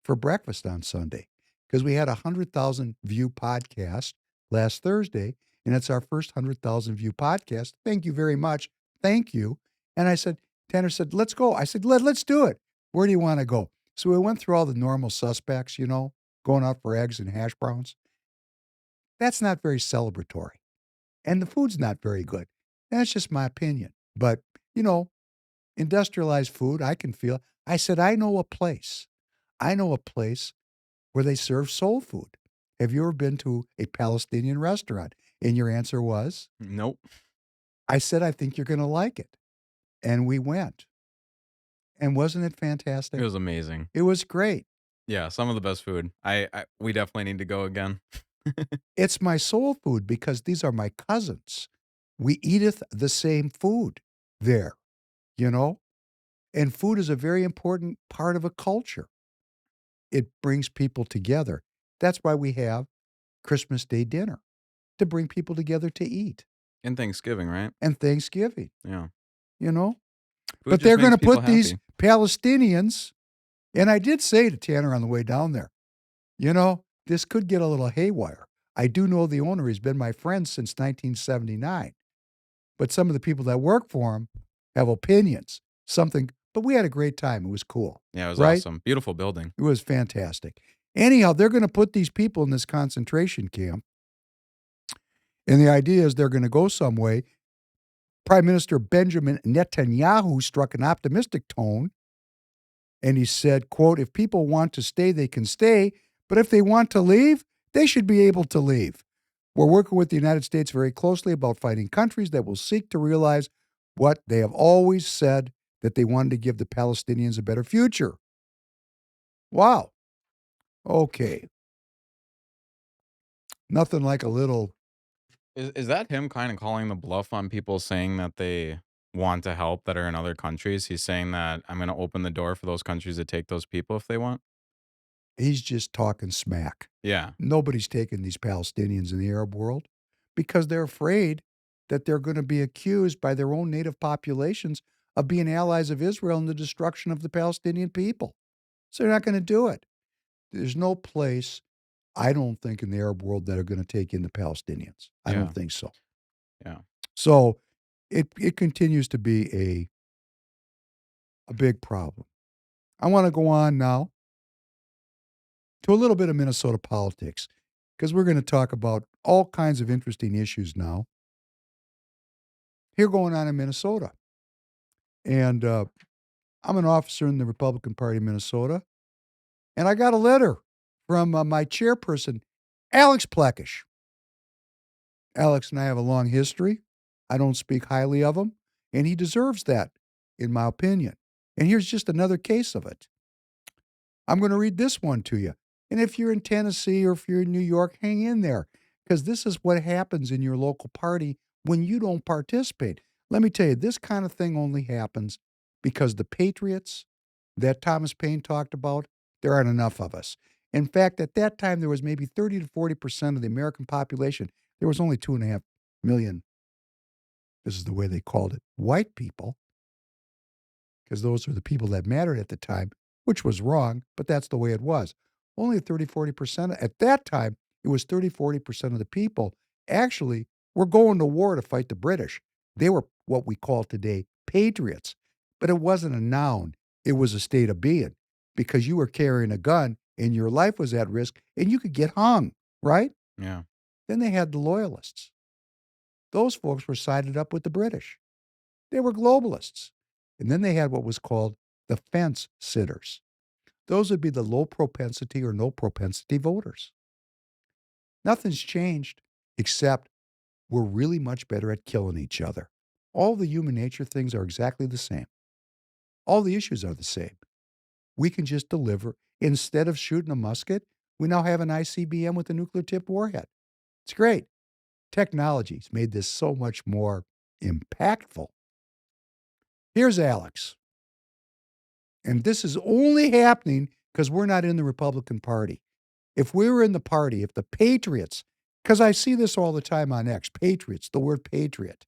for breakfast on Sunday because we had a 100,000 view podcast last Thursday, and it's our first 100,000 view podcast. Thank you very much. Thank you. And Tanner said, let's go. I said, let's do it. Where do you want to go? So we went through all the normal suspects, going out for eggs and hash browns. That's not very celebratory. And the food's not very good. That's just my opinion. But, industrialized food, I can feel. I said, I know a place where they serve soul food. Have you ever been to a Palestinian restaurant? And your answer was? Nope. I said, I think you're going to like it. And we went. And wasn't it fantastic? It was amazing. It was great. Yeah, some of the best food. We definitely need to go again. It's my soul food because these are my cousins. We eateth the same food there, And food is a very important part of a culture. It brings people together. That's why we have Christmas Day dinner, to bring people together to eat. And Thanksgiving, right? And Thanksgiving, Yeah. But Food they're just going to makes people put these happy. Palestinians, and I did say to Tanner on the way down there, this could get a little haywire. I do know the owner. He's been my friend since 1979. But some of the people that work for him have opinions, but we had a great time. It was cool. Yeah, it was right? awesome. Beautiful building. It was fantastic. Anyhow, they're going to put these people in this concentration camp. And the idea is they're going to go some way. Prime Minister Benjamin Netanyahu struck an optimistic tone. And he said, quote, if people want to stay, they can stay. But if they want to leave, they should be able to leave. We're working with the United States very closely about fighting countries that will seek to realize what they have always said, that they wanted to give the Palestinians a better future. Wow. Okay. Nothing like a little. Is that him kind of calling the bluff on people saying that they want to help that are in other countries? He's saying that I'm going to open the door for those countries to take those people if they want? He's just talking smack. Yeah. Nobody's taking these Palestinians in the Arab world because they're afraid that they're going to be accused by their own native populations of being allies of Israel in the destruction of the Palestinian people. So they're not going to do it. There's no place, I don't think, in the Arab world that are going to take in the Palestinians. I don't think so. Yeah. So it continues to be a big problem. I want to go on now to a little bit of Minnesota politics because we're going to talk about all kinds of interesting issues now here going on in Minnesota. And I'm an officer in the Republican Party of Minnesota, and I got a letter from my chairperson, Alex Plekish. Alex and I have a long history. I don't speak highly of him, and he deserves that, in my opinion. And here's just another case of it. I'm going to read this one to you. And if you're in Tennessee or if you're in New York, hang in there, because this is what happens in your local party when you don't participate. Let me tell you, this kind of thing only happens because the patriots that Thomas Paine talked about, there aren't enough of us. In fact, at that time, there was maybe 30 to 40% of the American population. There was only 2.5 million, this is the way they called it, white people, because those are the people that mattered at the time, which was wrong, but that's the way it was. Only 30, 40%. At that time, it was 30, 40% of the people actually were going to war to fight the British. They were what we call today patriots. But it wasn't a noun, it was a state of being because you were carrying a gun and your life was at risk and you could get hung, right? Yeah. Then they had the loyalists. Those folks were sided up with the British. They were globalists. And then they had what was called the fence sitters. Those would be the low propensity or no propensity voters. Nothing's changed except we're really much better at killing each other. All the human nature things are exactly the same. All the issues are the same. We can just deliver. Instead of shooting a musket, we now have an ICBM with a nuclear tipped warhead. It's great. Technology's made this so much more impactful. Here's Alex. And this is only happening because we're not in the Republican Party. If we were in the party, if the Patriots, because I see this all the time on X, Patriots, the word patriot.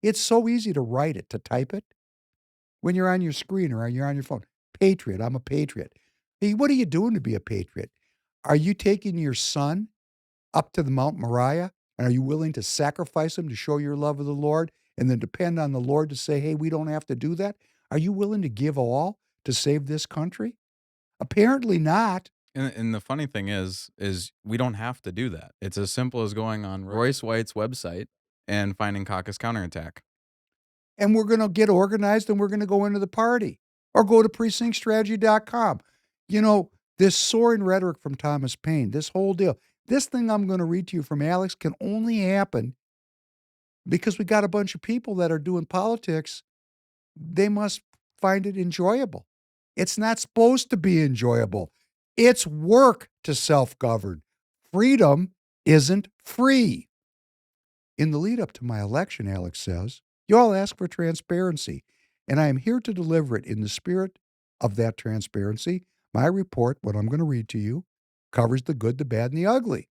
It's so easy to write it, to type it. When you're on your screen or you're on your phone, patriot, I'm a patriot. Hey, what are you doing to be a patriot? Are you taking your son up to the Mount Moriah? And are you willing to sacrifice him to show your love of the Lord and then depend on the Lord to say, hey, we don't have to do that? Are you willing to give all to save this country? Apparently not. And the funny thing is we don't have to do that. It's as simple as going on Royce White's website and finding Caucus Counterattack. And we're going to get organized and we're going to go into the party or go to precinctstrategy.com. You know, this soaring rhetoric from Thomas Paine, this whole deal, this thing I'm going to read to you from Alex can only happen because we got a bunch of people that are doing politics. They must find it enjoyable. It's not supposed to be enjoyable. It's work to self-govern. Freedom isn't free. In the lead up to my election, Alex says, you all ask for transparency, and I am here to deliver it in the spirit of that transparency. My report, what I'm going to read to you, covers the good, the bad, and the ugly.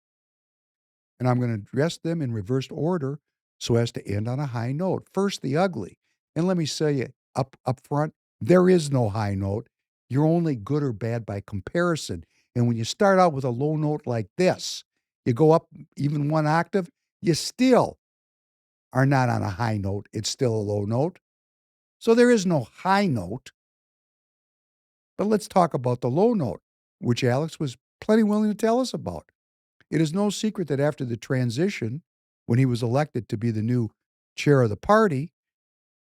And I'm going to address them in reversed order so as to end on a high note. First, the ugly. And let me say it up front, there is no high note. You're only good or bad by comparison. And when you start out with a low note like this, you go up even one octave, you still are not on a high note. It's still a low note. So there is no high note. But let's talk about the low note, which Alex was plenty willing to tell us about. It is no secret that after the transition, when he was elected to be the new chair of the party,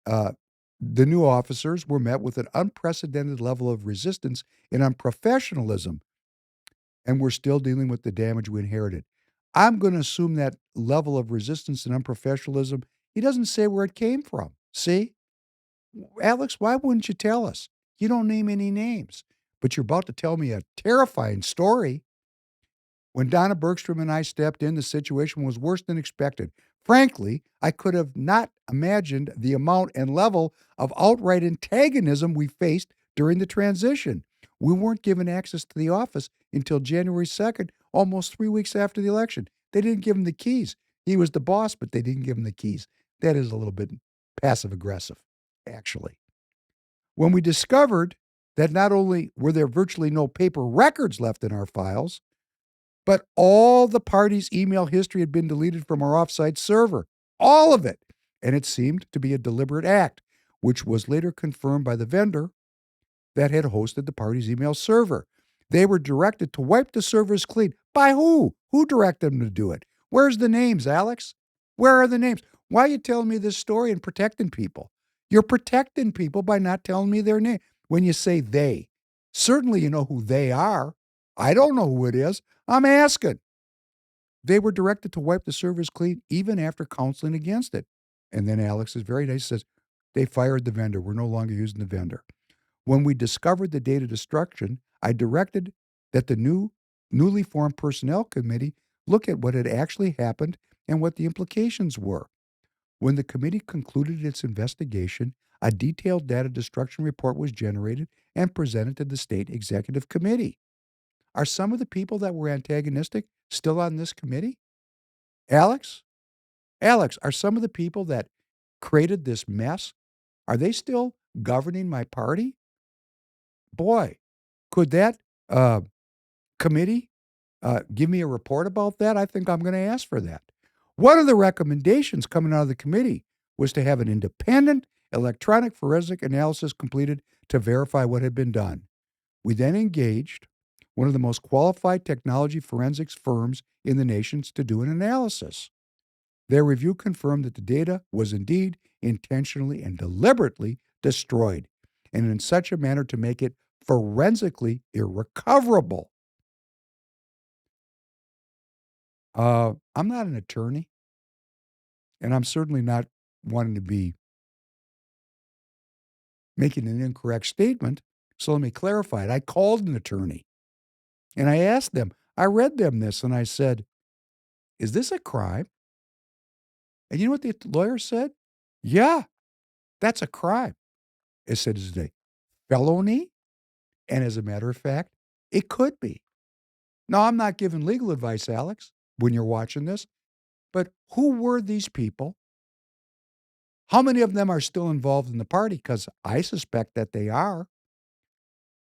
the new officers were met with an unprecedented level of resistance and unprofessionalism. And we're still dealing with the damage we inherited. I'm going to assume that level of resistance and unprofessionalism, he doesn't say where it came from. See? Alex, why wouldn't you tell us? You don't name any names, but you're about to tell me a terrifying story. When Donna Bergstrom and I stepped in, the situation was worse than expected. Frankly, I could have not imagined the amount and level of outright antagonism we faced during the transition. We weren't given access to the office until January 2nd, almost 3 weeks after the election. They didn't give him the keys. He was the boss, but they didn't give him the keys. That is a little bit passive-aggressive, actually. When we discovered that not only were there virtually no paper records left in our files, but all the party's email history had been deleted from our offsite server. All of it. And it seemed to be a deliberate act, which was later confirmed by the vendor that had hosted the party's email server. They were directed to wipe the servers clean. By who? Who directed them to do it? Where's the names, Alex? Where are the names? Why are you telling me this story and protecting people? You're protecting people by not telling me their name. When you say they, certainly you know who they are. I don't know who it is. I'm asking. They were directed to wipe the servers clean even after counseling against it. And then Alex is very nice, says, they fired the vendor. We're no longer using the vendor. When we discovered the data destruction, I directed that the newly formed personnel committee look at what had actually happened and what the implications were. When the committee concluded its investigation, a detailed data destruction report was generated and presented to the state executive committee. Are some of the people that were antagonistic still on this committee? Alex, are some of the people that created this mess, are they still governing my party? Boy, could that committee give me a report about that? I think I'm going to ask for that. One of the recommendations coming out of the committee was to have an independent electronic forensic analysis completed to verify what had been done. We then engaged one of the most qualified technology forensics firms in the nation to do an analysis. Their review confirmed that the data was indeed intentionally and deliberately destroyed, and in such a manner to make it forensically irrecoverable. I'm not an attorney, and I'm certainly not wanting to be making an incorrect statement, so let me clarify it. I called an attorney, and I asked them, I read them this, and I said, is this a crime? And you know what the lawyer said? Yeah, that's a crime. It said it's a felony, and as a matter of fact, it could be. Now, I'm not giving legal advice, Alex, when you're watching this, but who were these people? How many of them are still involved in the party? Because I suspect that they are.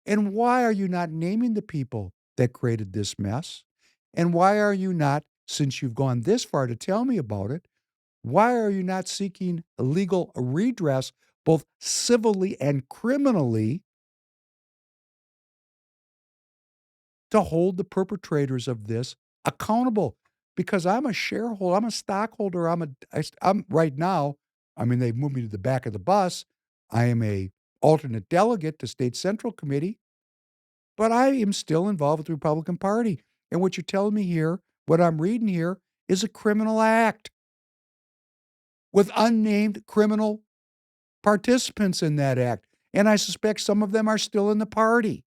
And why are you not naming the people that created this mess? And why are you not, since you've gone this far to tell me about it, why are you not seeking legal redress, both civilly and criminally, to hold the perpetrators of this accountable? Because I'm a shareholder, I'm a stockholder, I'm right now, I mean, they've moved me to the back of the bus. I am a alternate delegate to State Central Committee, but I am still involved with the Republican Party. And what you're telling me here, what I'm reading here, is a criminal act with unnamed criminal participants in that act. And I suspect some of them are still in the party.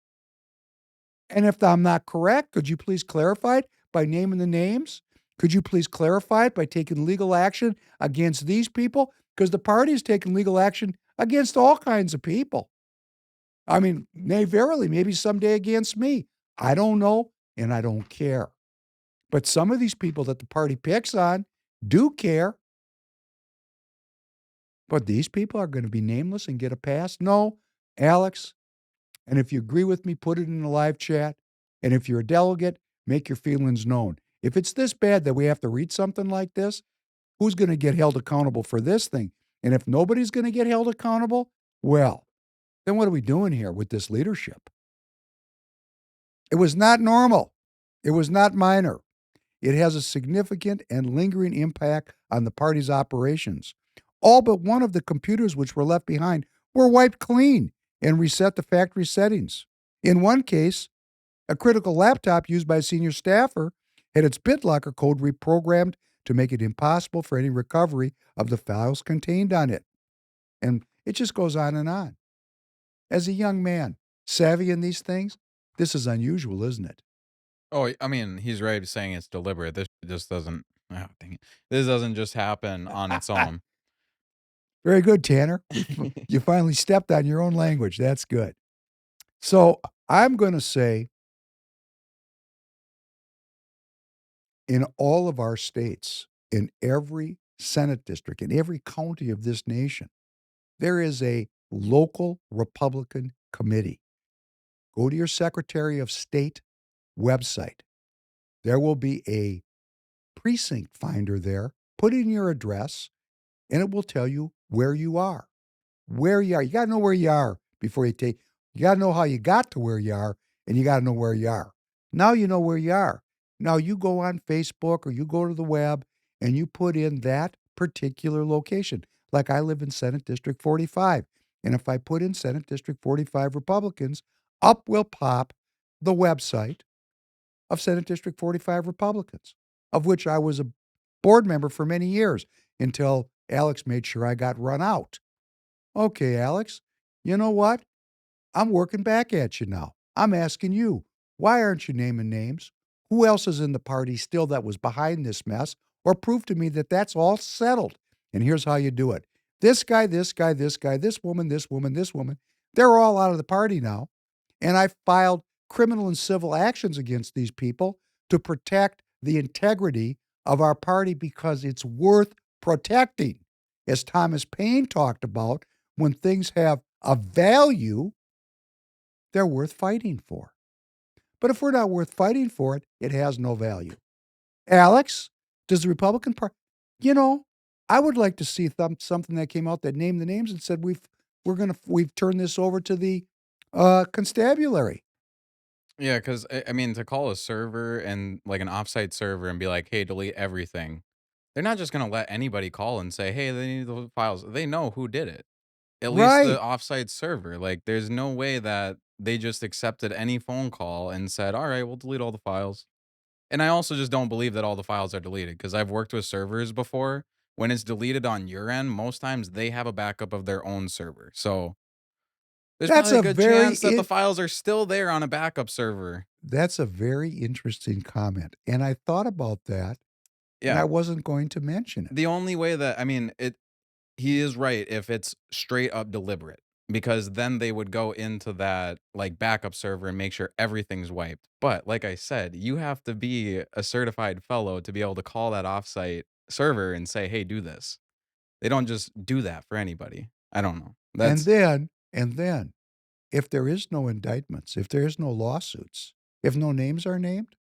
And if I'm not correct, could you please clarify it by naming the names? Could you please clarify it by taking legal action against these people? Because the party is taking legal action against all kinds of people. I mean, verily, maybe someday against me. I don't know, and I don't care. But some of these people that the party picks on do care. But these people are going to be nameless and get a pass? No, Alex. And if you agree with me, put it in the live chat. And if you're a delegate, make your feelings known. If it's this bad that we have to read something like this, who's going to get held accountable for this thing? And if nobody's going to get held accountable, well, then what are we doing here with this leadership? It was not normal. It was not minor. It has a significant and lingering impact on the party's operations. All but one of the computers which were left behind were wiped clean and reset to factory settings. In one case, a critical laptop used by a senior staffer had its BitLocker code reprogrammed to make it impossible for any recovery of the files contained on it. And it just goes on and on. As a young man, savvy in these things, this is unusual, isn't it? Oh, I mean, he's right saying it's deliberate. This just doesn't. Oh, dang it. This doesn't just happen on its own. Very good, Tanner. You finally stepped on your own language. That's good. So I'm going to say in all of our states, in every Senate district, in every county of this nation, there is a local Republican committee. Go to your Secretary of State website. There will be a precinct finder there. Put in your address, and it will tell you where you are. Where you are. You got to know where you are before you got to know how you got to where you are, and you got to know where you are. Now you know where you are. Now you go on Facebook or you go to the web and you put in that particular location. Like I live in Senate District 45. And if I put in Senate District 45 Republicans, up will pop the website of Senate District 45 Republicans, of which I was a board member for many years until Alex made sure I got run out. Okay, Alex, you know what? I'm working back at you now. I'm asking you, why aren't you naming names? Who else is in the party still that was behind this mess? Or prove to me that that's all settled. And here's how you do it. This guy, this guy, this guy, this woman, this woman, this woman, they're all out of the party now. And I filed criminal and civil actions against these people to protect the integrity of our party because it's worth protecting. As Thomas Paine talked about, when things have a value, they're worth fighting for. But if we're not worth fighting for it, it has no value. Alex, does the Republican Party, you know, I would like to see something that came out that named the names and said we've turned this over to the constabulary. Yeah, because I mean, to call a server and like an offsite server and be like, "Hey, delete everything," they're not just gonna let anybody call and say, "Hey, they need the files." They know who did it. At least the Right. offsite server. Like, there's no way that they just accepted any phone call and said, "All right, we'll delete all the files." And I also just don't believe that all the files are deleted because I've worked with servers before. When it's deleted on your end, most times they have a backup of their own server. So there's That's probably a a good very chance that the files are still there on a backup server. that's a very interesting comment. And I thought about that and Yeah. I wasn't going to mention it. The only way that, I mean, he is right if it's straight up deliberate, because then they would go into that like backup server and make sure everything's wiped. But like I said, you have to be a certified fellow to be able to call that offsite server and say, "Hey, do this." They don't just do that for anybody. I don't know. That's And then if there is no indictments, if there is no lawsuits, if no names are named,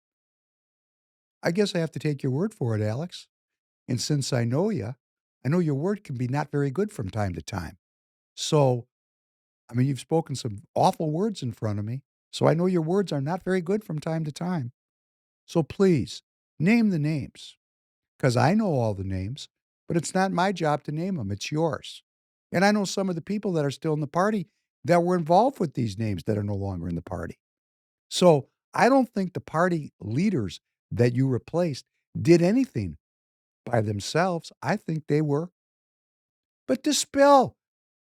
I guess I have to take your word for it, Alex. And since I know you, I know your word can be not very good from time to time. So, I mean, you've spoken some awful words in front of me. So I know your words are not very good from time to time. So please name the names because I know all the names, but it's not my job to name them. It's yours. And I know some of the people that are still in the party that were involved with these names that are no longer in the party. So I don't think the party leaders that you replaced did anything by themselves. I think they were, but dispel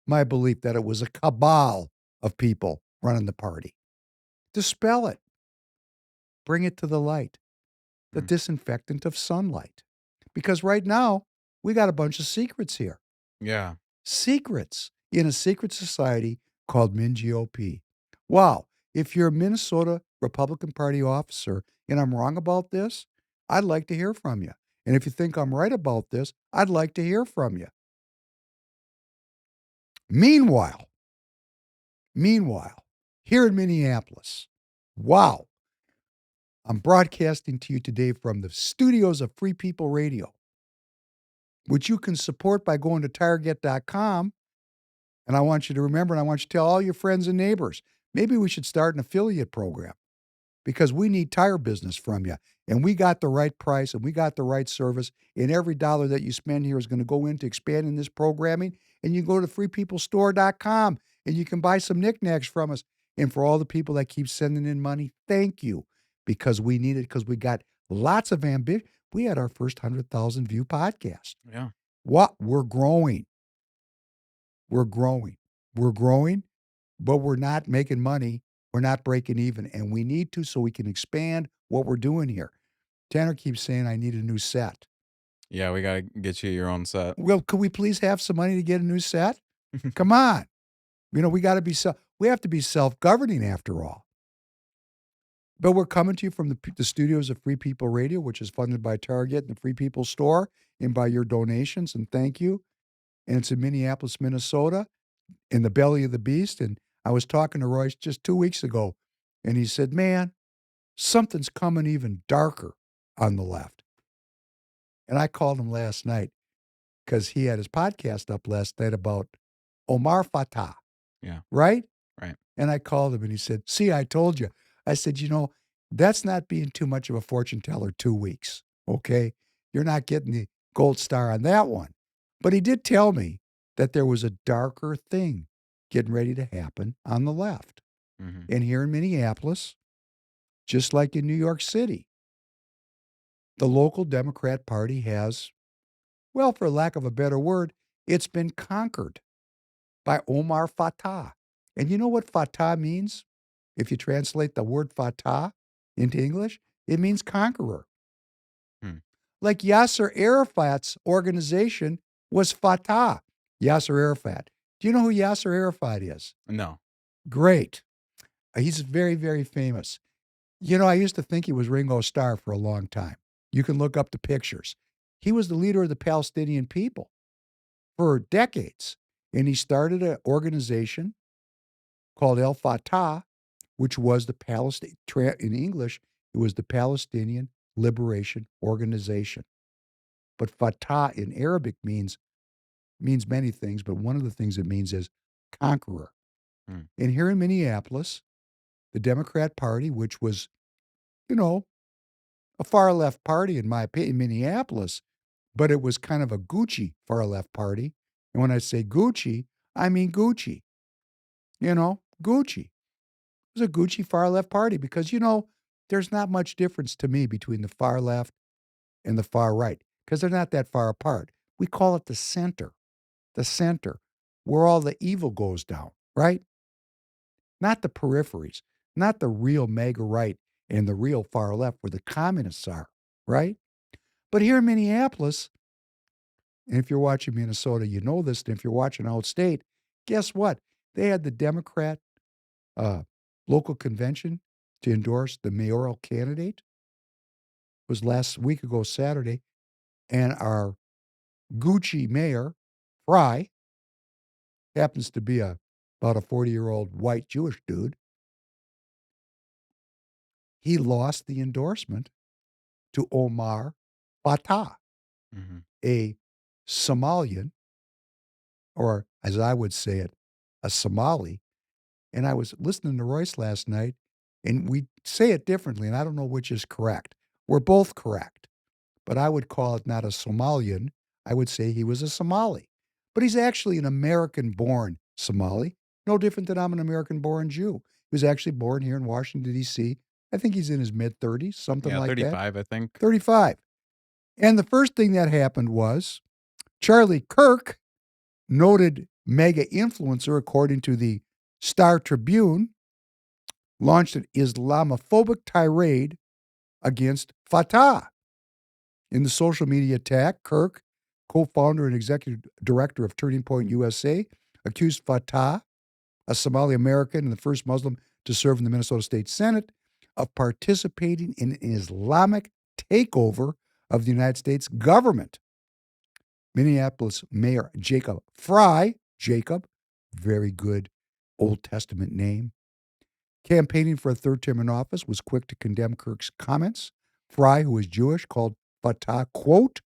my belief that it was a cabal of people running the party. Dispel it. Bring it to the light. The mm, disinfectant of sunlight. Because right now, we got a bunch of secrets here. yeah. Secrets in a secret society called MinGOP. Wow. If you're a Minnesota Republican Party officer and I'm wrong about this, I'd like to hear from you. And if you think I'm right about this, I'd like to hear from you. Meanwhile, meanwhile, here in Minneapolis, wow, I'm broadcasting to you today from the studios of Free People Radio, which you can support by going to TireGet.com. And I want you to remember, and I want you to tell all your friends and neighbors, maybe we should start an affiliate program because we need tire business from you. And we got the right price and we got the right service. And every dollar that you spend here is going to go into expanding this programming. And you go to freepeoplestore.com and you can buy some knickknacks from us. And for all the people that keep sending in money, thank you because we need it because we got lots of ambition. We had our first 100,000 view podcast. Yeah. What? We're growing. We're growing. We're growing, but we're not making money. We're not breaking even. And we need to so we can expand what we're doing here. Tanner keeps saying I need a new set. Yeah, we gotta get you your own set. Well, could we please have some money to get a new set? Come on. You know, we got to be we have to be self-governing after all. But we're coming to you from the studios of Free People Radio, which is funded by TireGet and the Free People Store and by your donations. And thank you. And it's in Minneapolis, Minnesota, in the belly of the beast. And I was talking to Royce just 2 weeks ago, and he said, man, something's coming even darker on the left. And I called him last night because he had his podcast up last night about Omar Fateh, Yeah. right? Right. And I called him and he said, see, I told you. I said, you know, that's not being too much of a fortune teller 2 weeks, okay? You're not getting the gold star on that one. But he did tell me that there was a darker thing getting ready to happen on the left. Mm-hmm. And here in Minneapolis, just like in New York City, the local Democrat Party has, well, for lack of a better word, it's been conquered by Omar Fateh. And you know what Fateh means? If you translate the word Fateh into English, it means conqueror. Hmm. Like Yasser Arafat's organization was Fateh, Yasser Arafat. Do you know who Yasser Arafat is? No. Great. He's very, very famous. You know, I used to think he was Ringo Starr for a long time. You can look up the pictures. He was the leader of the Palestinian people for decades. And he started an organization called El Fatah, which was the Palestine, in English, it was the Palestinian Liberation Organization. But Fatah in Arabic means many things, but one of the things it means is conqueror. Hmm. And here in Minneapolis, the Democrat Party, which was, you know, a far left party in my opinion, Minneapolis, but it was kind of a Gucci far left party. And when I say Gucci, I mean Gucci. Gucci. It was a Gucci far left party because, there's not much difference to me between the far left and the far right because they're not that far apart. We call it the center, where all the evil goes down, right? Not the peripheries, not the real mega right and the real far left where the communists are, right? But here in Minneapolis, and if you're watching Minnesota, you know this, and if you're watching outstate, guess what? They had the Democrat local convention to endorse the mayoral candidate. It was last week ago, Saturday, and our Gucci mayor, Fry, happens to be about a 40-year-old white Jewish dude. He lost the endorsement to Omar Fateh, Mhm. a Somalian, or as I would say it, a Somali. And I was listening to Royce last night, and we say it differently, and I don't know which is correct. We're both correct, but I would call it not a Somalian. I would say he was a Somali. But he's actually an American-born Somali, no different than I'm an American-born Jew. He was actually born here in Washington, D.C. I think he's in his mid-30s, something Yeah, like that. 35, I think. 35. And the first thing that happened was Charlie Kirk, noted mega influencer, according to the Star Tribune, launched an Islamophobic tirade against Fatah. In the social media attack, Kirk, co-founder and executive director of Turning Point USA, accused Fatah, a Somali American and the first Muslim to serve in the Minnesota State Senate, of participating in an Islamic takeover of the United States government. Minneapolis Mayor Jacob Fry, very good Old Testament name, campaigning for a third term in office, was quick to condemn Kirk's comments. Fry, who is Jewish, called Fatah, quote,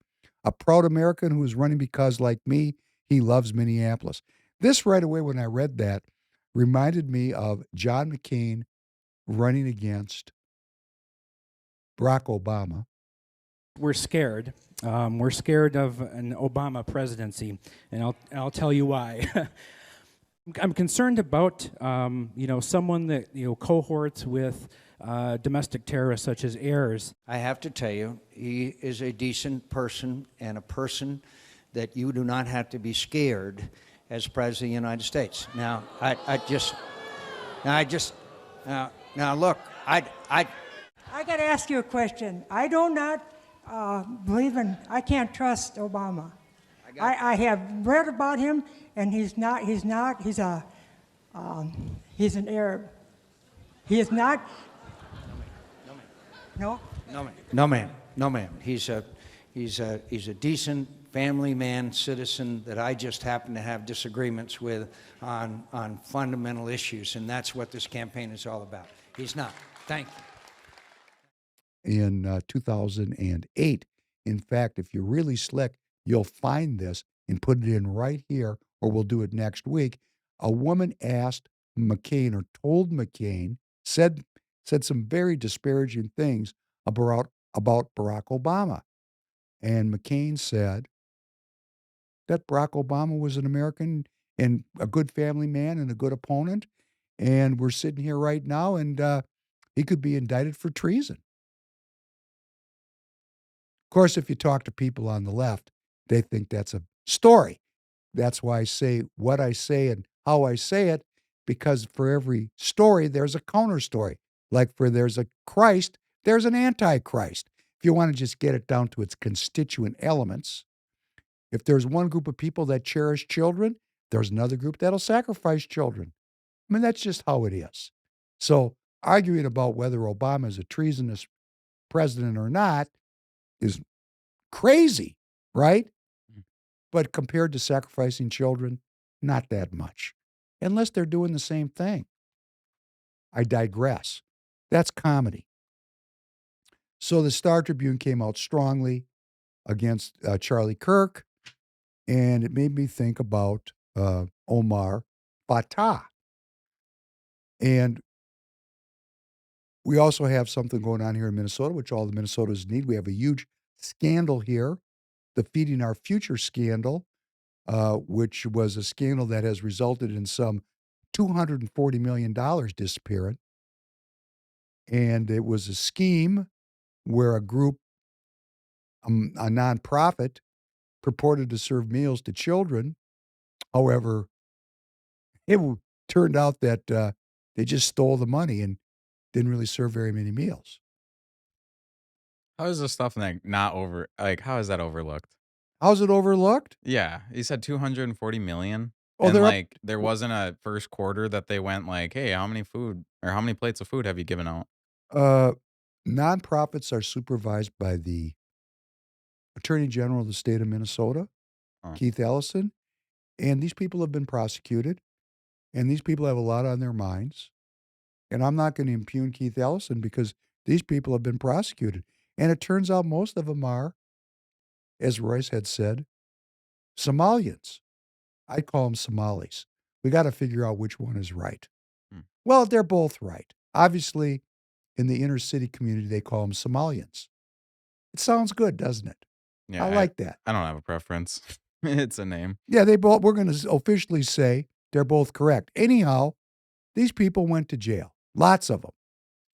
a proud American who is running because, like me, he loves Minneapolis. This right away, when I read that, reminded me of John McCain running against Barack Obama. We're scared. We're scared of an Obama presidency, and I'll tell you why. I'm concerned about someone that cohorts with domestic terrorists such as Ayers. I have to tell you, he is a decent person and a person that you do not have to be scared as President of the United States. Now, look, I got to ask you a question. I do not I can't trust Obama. I have read about him, and he's an Arab. He is not. No? No, ma'am. He's a decent family man, citizen that I just happen to have disagreements with on fundamental issues, and that's what this campaign is all about. He's not. Thank you. In 2008. In fact, if you're really slick, you'll find this and put it in right here, or we'll do it next week. A woman asked McCain, or told McCain, said some very disparaging things about Barack Obama. And McCain said that Barack Obama was an American and a good family man and a good opponent. And we're sitting here right now, and he could be indicted for treason. Of course, if you talk to people on the left, they think that's a story. That's why I say what I say and how I say it, because for every story, there's a counter story. Like for there's a Christ, there's an antichrist. If you want to just get it down to its constituent elements, if there's one group of people that cherish children, there's another group that'll sacrifice children. I mean, that's just how it is. So arguing about whether Obama is a treasonous president or not is crazy, right? But compared to sacrificing children, not that much, unless they're doing the same thing. I digress. That's comedy. So the Star Tribune came out strongly. against Charlie Kirk, and it made me think about Omar Fateh. And we also have something going on here in Minnesota, which all the Minnesotans need. We have a huge scandal here, the Feeding Our Future scandal, which was a scandal that has resulted in some $240 million disappearing. And it was a scheme where a group, a nonprofit, purported to serve meals to children. However, it turned out that they just stole the money and didn't really serve very many meals. How is this stuff like not over? Like, how is that overlooked? How's it overlooked? Yeah, he said 240 million, Oh, and they're up. like there wasn't a first quarter that they went like, "Hey, how many food or how many plates of food have you given out?" Uh, Nonprofits are supervised by the Attorney General of the state of Minnesota, Oh. Keith Ellison, and these people have been prosecuted, and these people have a lot on their minds. And I'm not going to impugn Keith Ellison because these people have been prosecuted. And it turns out most of them are, as Royce had said, Somalians. I call them Somalis. We got to figure out which one is right. Hmm. Well, they're both right. Obviously, in the inner city community, they call them Somalians. It sounds good, doesn't it? Yeah, I like that. I don't have a preference. It's a name. Yeah, we're going to officially say they're both correct. Anyhow, these people went to jail, lots of them,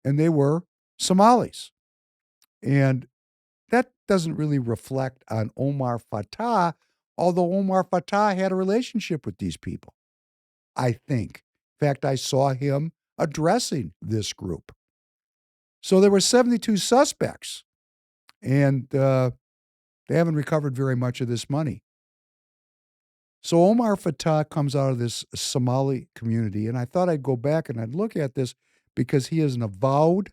and they were Somalis. And that doesn't really reflect on Omar Fateh, although Omar Fateh had a relationship with these people, I think. In fact, I saw him addressing this group. So there were 72 suspects, and they haven't recovered very much of this money. So Omar Fateh comes out of this Somali community, and I thought I'd go back and I'd look at this because he is an avowed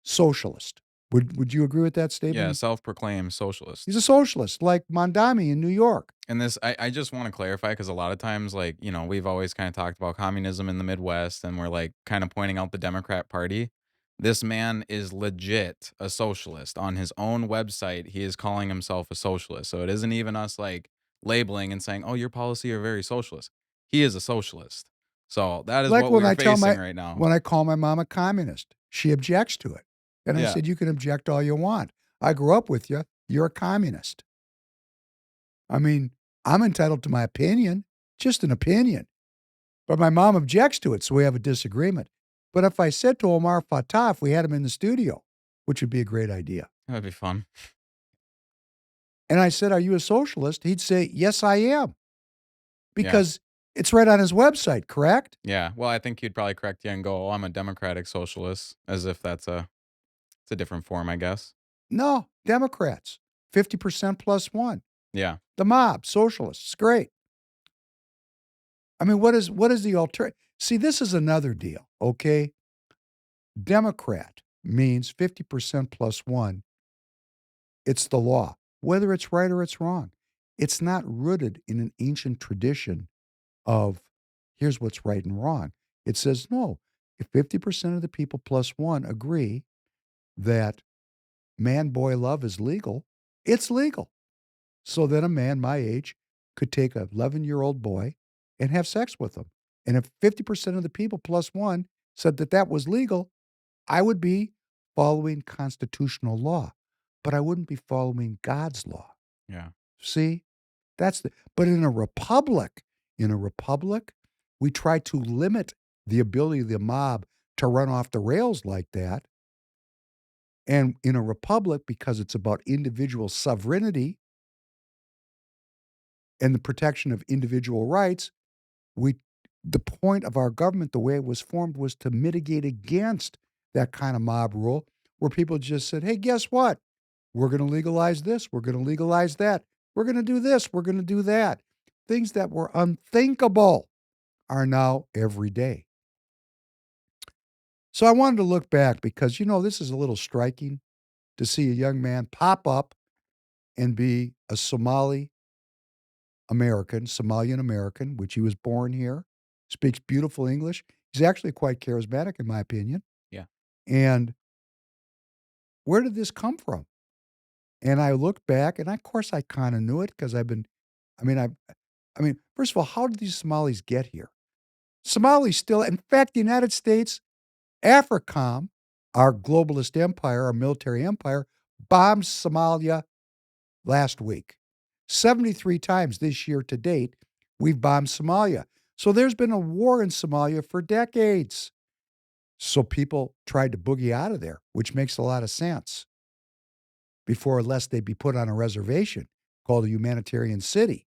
socialist. Would you agree with that Yeah, statement? self-proclaimed socialist. He's a socialist, like Mondami in New York. And this, I just want to clarify because a lot of times, like, you know, we've always kind of talked about communism in the Midwest and we're like kind of pointing out the Democrat Party. This man is legit a socialist. On his own website, he is calling himself a socialist. So it isn't even us like labeling and saying, oh, your policy are very socialist. He is a socialist. So that is Like what when we're I tell facing right now. when I call my mom a communist, she objects to it. And I Yeah. said, you can object all you want. I grew up with you. You're a communist. I mean, I'm entitled to my opinion, just an opinion. But my mom objects to it, so we have a disagreement. But if I said to Omar Fateh, if we had him in the studio, which would be a great idea, That'd be fun. and I said, are you a socialist? He'd say, yes, I am. Because it's right on his website, correct? Yeah. Well, I think he'd probably correct you and go, oh, I'm a democratic socialist, as if it's a different form, I guess. No, Democrats, 50% plus one. Yeah. The mob, socialists, great. I mean, what is the alternative? See, this is another deal, okay? Democrat means 50% plus one. It's the law, whether it's right or it's wrong. It's not rooted in an ancient tradition of here's what's right and wrong. It says, no, if 50% of the people plus one agree that man-boy love is legal, it's legal. So then a man my age could take an 11-year-old boy and have sex with him. And if 50% of the people plus one said that that was legal, I would be following constitutional law, but I wouldn't be following God's law. Yeah. See? But in a republic, we try to limit the ability of the mob to run off the rails like that. And in a republic, because it's about individual sovereignty and the protection of individual rights, the point of our government, the way it was formed, was to mitigate against that kind of mob rule where people just said, hey, guess what? We're going to legalize this. We're going to legalize that. We're going to do this. We're going to do that. Things that were unthinkable are now every day. So I wanted to look back because, this is a little striking to see a young man pop up and be a Somalian American, which he was born here, speaks beautiful English. He's actually quite charismatic, in my opinion. Yeah. And where did this come from? And I looked back, and of course I kind of knew it because I mean, first of all, how did these Somalis get here? Somalis still, in fact, the United States, AFRICOM, our globalist empire, our military empire, bombed Somalia last week. 73 times this year to date, we've bombed Somalia. So there's been a war in Somalia for decades. So people tried to boogie out of there, which makes a lot of sense. Before or less they'd be put on a reservation called a humanitarian city.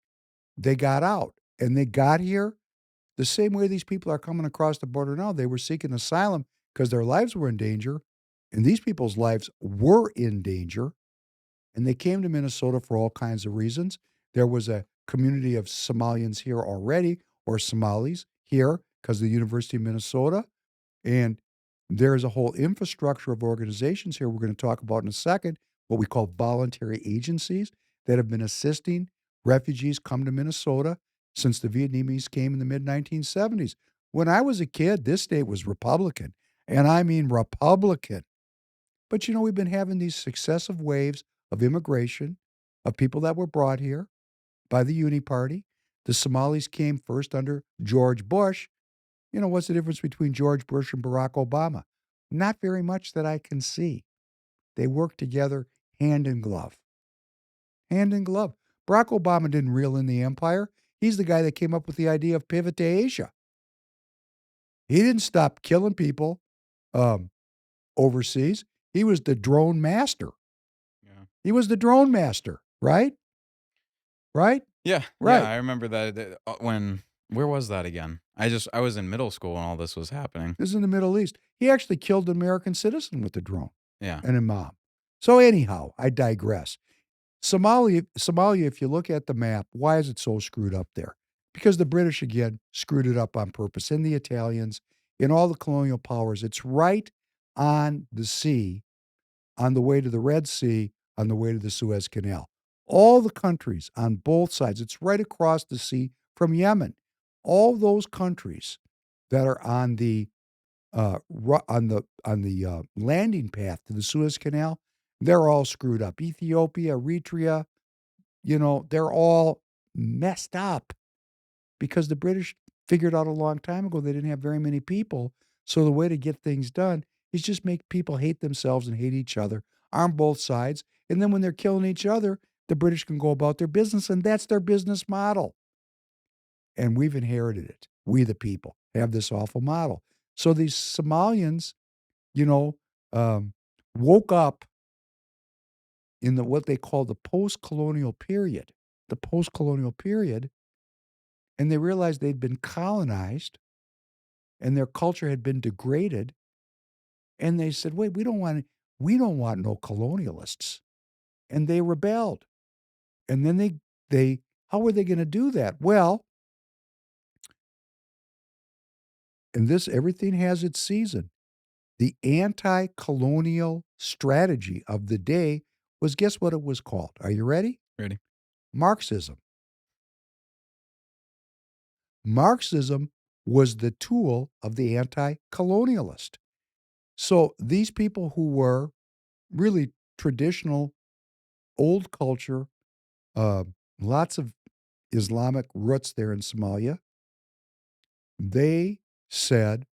They got out, and they got here the same way these people are coming across the border now. They were seeking asylum because their lives were in danger, and these people's lives were in danger. And they came to Minnesota for all kinds of reasons. There was a community of Somalians here already, or Somalis here, because of the University of Minnesota. And there's a whole infrastructure of organizations here we're going to talk about in a second, what we call voluntary agencies that have been assisting refugees come to Minnesota since the Vietnamese came in the mid-1970s. When I was a kid, this state was Republican, and I mean Republican. But, you know, we've been having these successive waves of immigration, of people that were brought here by the Uni Party. The Somalis came first under George Bush. You know, what's the difference between George Bush and Barack Obama? Not very much that I can see. They work together hand in glove. Hand in glove. Barack Obama didn't reel in the empire. He's the guy that came up with the idea of pivot to Asia. He didn't stop killing people overseas. He was the drone master. Yeah. He was the drone master, right? Right? Yeah. Right. Yeah, I remember that where was that again? I was in middle school when all this was happening. This is in the Middle East. He actually killed an American citizen with the drone. Yeah. An imam. So anyhow, I digress. Somalia, if you look at the map, why is it so screwed up there? Because the British, again, screwed it up on purpose. And the Italians, and all the colonial powers. It's right on the sea, on the way to the Red Sea, on the way to the Suez Canal. All the countries on both sides, it's right across the sea from Yemen. All those countries that are on the landing path to the Suez Canal, they're all screwed up. Ethiopia, Eritrea, you know, they're all messed up because the British figured out a long time ago they didn't have very many people. So the way to get things done is just make people hate themselves and hate each other on both sides. And then when they're killing each other, the British can go about their business, and that's their business model. And we've inherited it. We, the people, have this awful model. So these Somalians, you know, woke up in what they call the post-colonial period. The post-colonial period, and they realized they'd been colonized, and their culture had been degraded. And they said, "Wait, we don't want no colonialists." And they rebelled. And then they how were they going to do that? Well, and everything has its season. The anti-colonial strategy of the day was, guess what it was called? Are you ready? Ready? Marxism. Marxism was the tool of the anti-colonialist. So these people who were really traditional, old culture, lots of Islamic roots there in Somalia, they said,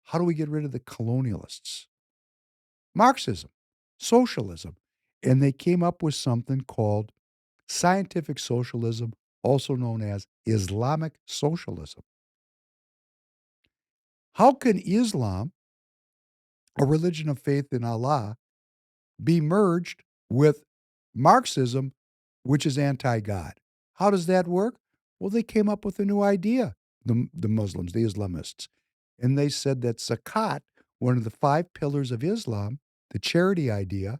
how do we get rid of the colonialists? Marxism, socialism. And they came up with something called scientific socialism, also known as Islamic socialism. How can Islam, a religion of faith in Allah, be merged with Marxism, which is anti-God? How does that work? Well, they came up with a new idea, the Muslims, the Islamists. And they said that zakat, one of the 5 pillars of Islam, the charity idea,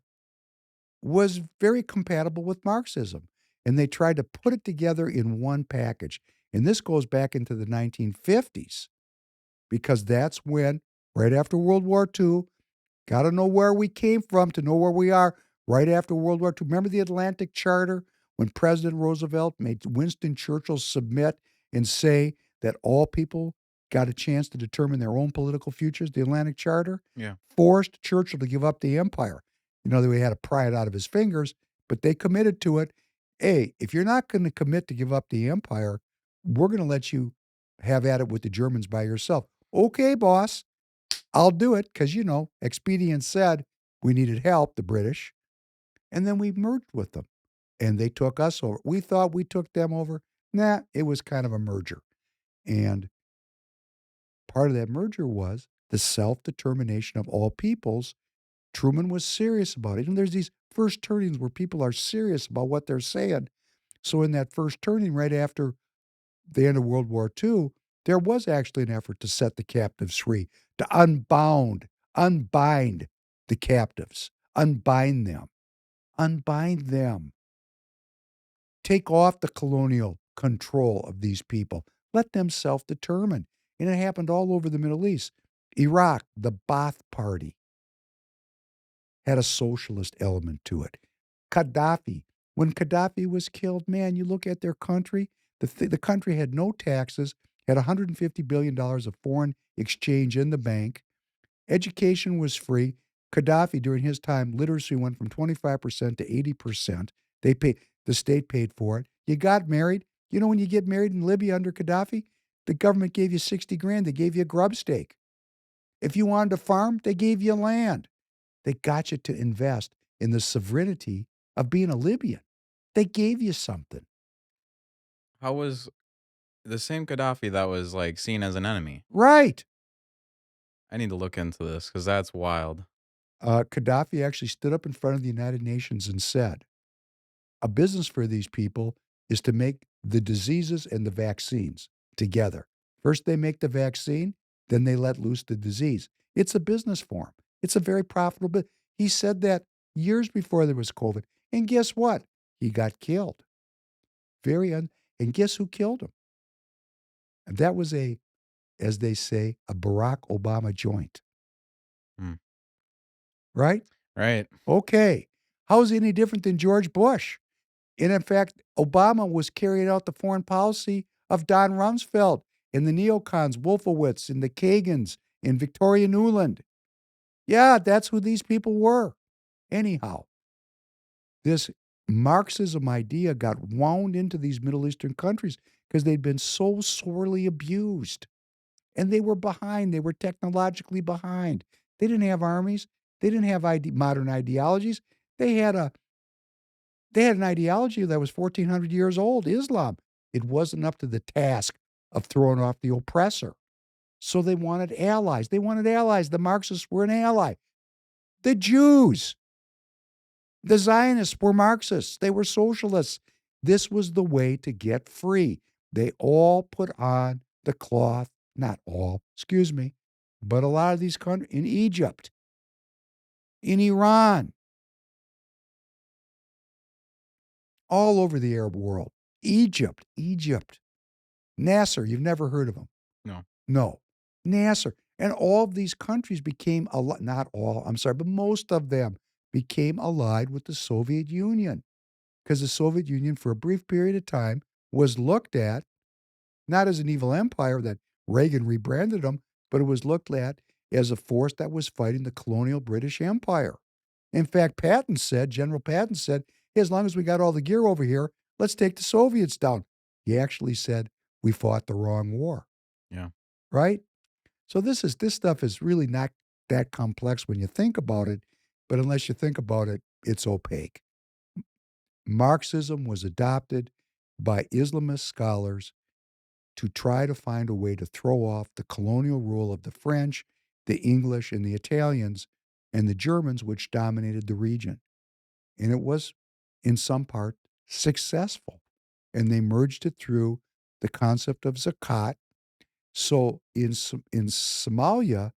was very compatible with Marxism. And they tried to put it together in one package. And this goes back into the 1950s, because that's when, right after World War II, got to know where we came from to know where we are right after World War II. Remember the Atlantic Charter, when President Roosevelt made Winston Churchill submit and say that all people got a chance to determine their own political futures? The Atlantic Charter Yeah. forced Churchill to give up the empire. You know, that he had to pry it out of his fingers, but they committed to it. Hey, if you're not going to commit to give up the empire, we're going to let you have at it with the Germans by yourself. Okay, boss, I'll do it because, expedience said we needed help, the British. And then we merged with them and they took us over. We thought we took them over. Nah, it was kind of a merger. And part of that merger was the self-determination of all peoples. Truman was serious about it. And there's these first turnings where people are serious about what they're saying. So in that first turning, right after the end of World War II, there was actually an effort to set the captives free, to unbind the captives, unbind them, take off the colonial control of these people, let them self-determine. And it happened all over the Middle East. Iraq, the Ba'ath Party had a socialist element to it. Gaddafi, when Gaddafi was killed, man, you look at their country, the country had no taxes, had $150 billion of foreign exchange in the bank. Education was free. Gaddafi, during his time, literacy went from 25% to 80%. The state paid for it. You got married. When you get married in Libya under Gaddafi, the government gave you 60 grand. They gave you a grub stake. If you wanted to farm, they gave you land. They got you to invest in the sovereignty of being a Libyan. They gave you something. How was the same Gaddafi that was like seen as an enemy? Right. I need to look into this because that's wild. Gaddafi actually stood up in front of the United Nations and said, a business for these people is to make the diseases and the vaccines together. First, they make the vaccine, then they let loose the disease. It's a business for him. It's a very profitable business. He said that years before there was COVID. And guess what? He got killed. And guess who killed him? And that was as they say, a Barack Obama joint. Hmm. Right? Right. Okay. How is he any different than George Bush? And in fact, Obama was carrying out the foreign policy of Don Rumsfeld and the neocons, Wolfowitz and the Kagans and Victoria Nuland. Yeah, that's who these people were. Anyhow, this Marxism idea got wound into these Middle Eastern countries because they'd been so sorely abused. And they were behind. They were technologically behind. They didn't have armies. They didn't have modern ideologies. They had an ideology that was 1,400 years old, Islam. It wasn't up to the task of throwing off the oppressor. So they wanted allies. The Marxists were an ally. The Jews, the Zionists were Marxists. They were socialists. This was the way to get free. They all put on the cloth, not all, excuse me, but a lot of these countries, in Egypt, in Iran, all over the Arab world. Egypt. Nasser, you've never heard of him. No. Nasser. And all of these countries became, not all, I'm sorry, but most of them became allied with the Soviet Union. Because the Soviet Union, for a brief period of time, was looked at not as an evil empire that Reagan rebranded them, but it was looked at as a force that was fighting the colonial British Empire. In fact, General Patton said, hey, as long as we got all the gear over here, let's take the Soviets down. He actually said, we fought the wrong war. Yeah. Right? So this stuff is really not that complex when you think about it, but unless you think about it, it's opaque. Marxism was adopted by Islamist scholars to try to find a way to throw off the colonial rule of the French, the English, and the Italians, and the Germans, which dominated the region. And it was, in some part, successful. And they merged it through the concept of zakat. So in Somalia,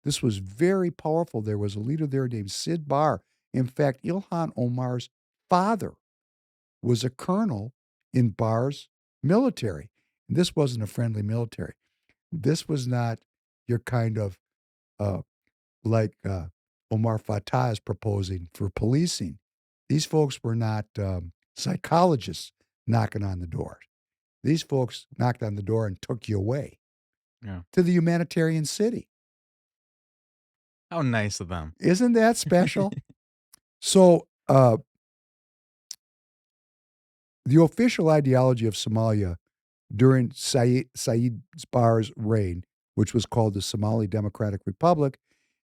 this was very powerful. There was a leader there named Sid Barr. In fact, Ilhan Omar's father was a colonel in Barr's military. And this wasn't a friendly military. This was not your kind of like Omar Fateh is proposing for policing. These folks were not psychologists knocking on the door. These folks knocked on the door and took you away to the humanitarian city. How nice of them. Isn't that special? So The official ideology of Somalia during Said Barre's reign, which was called the Somali Democratic Republic,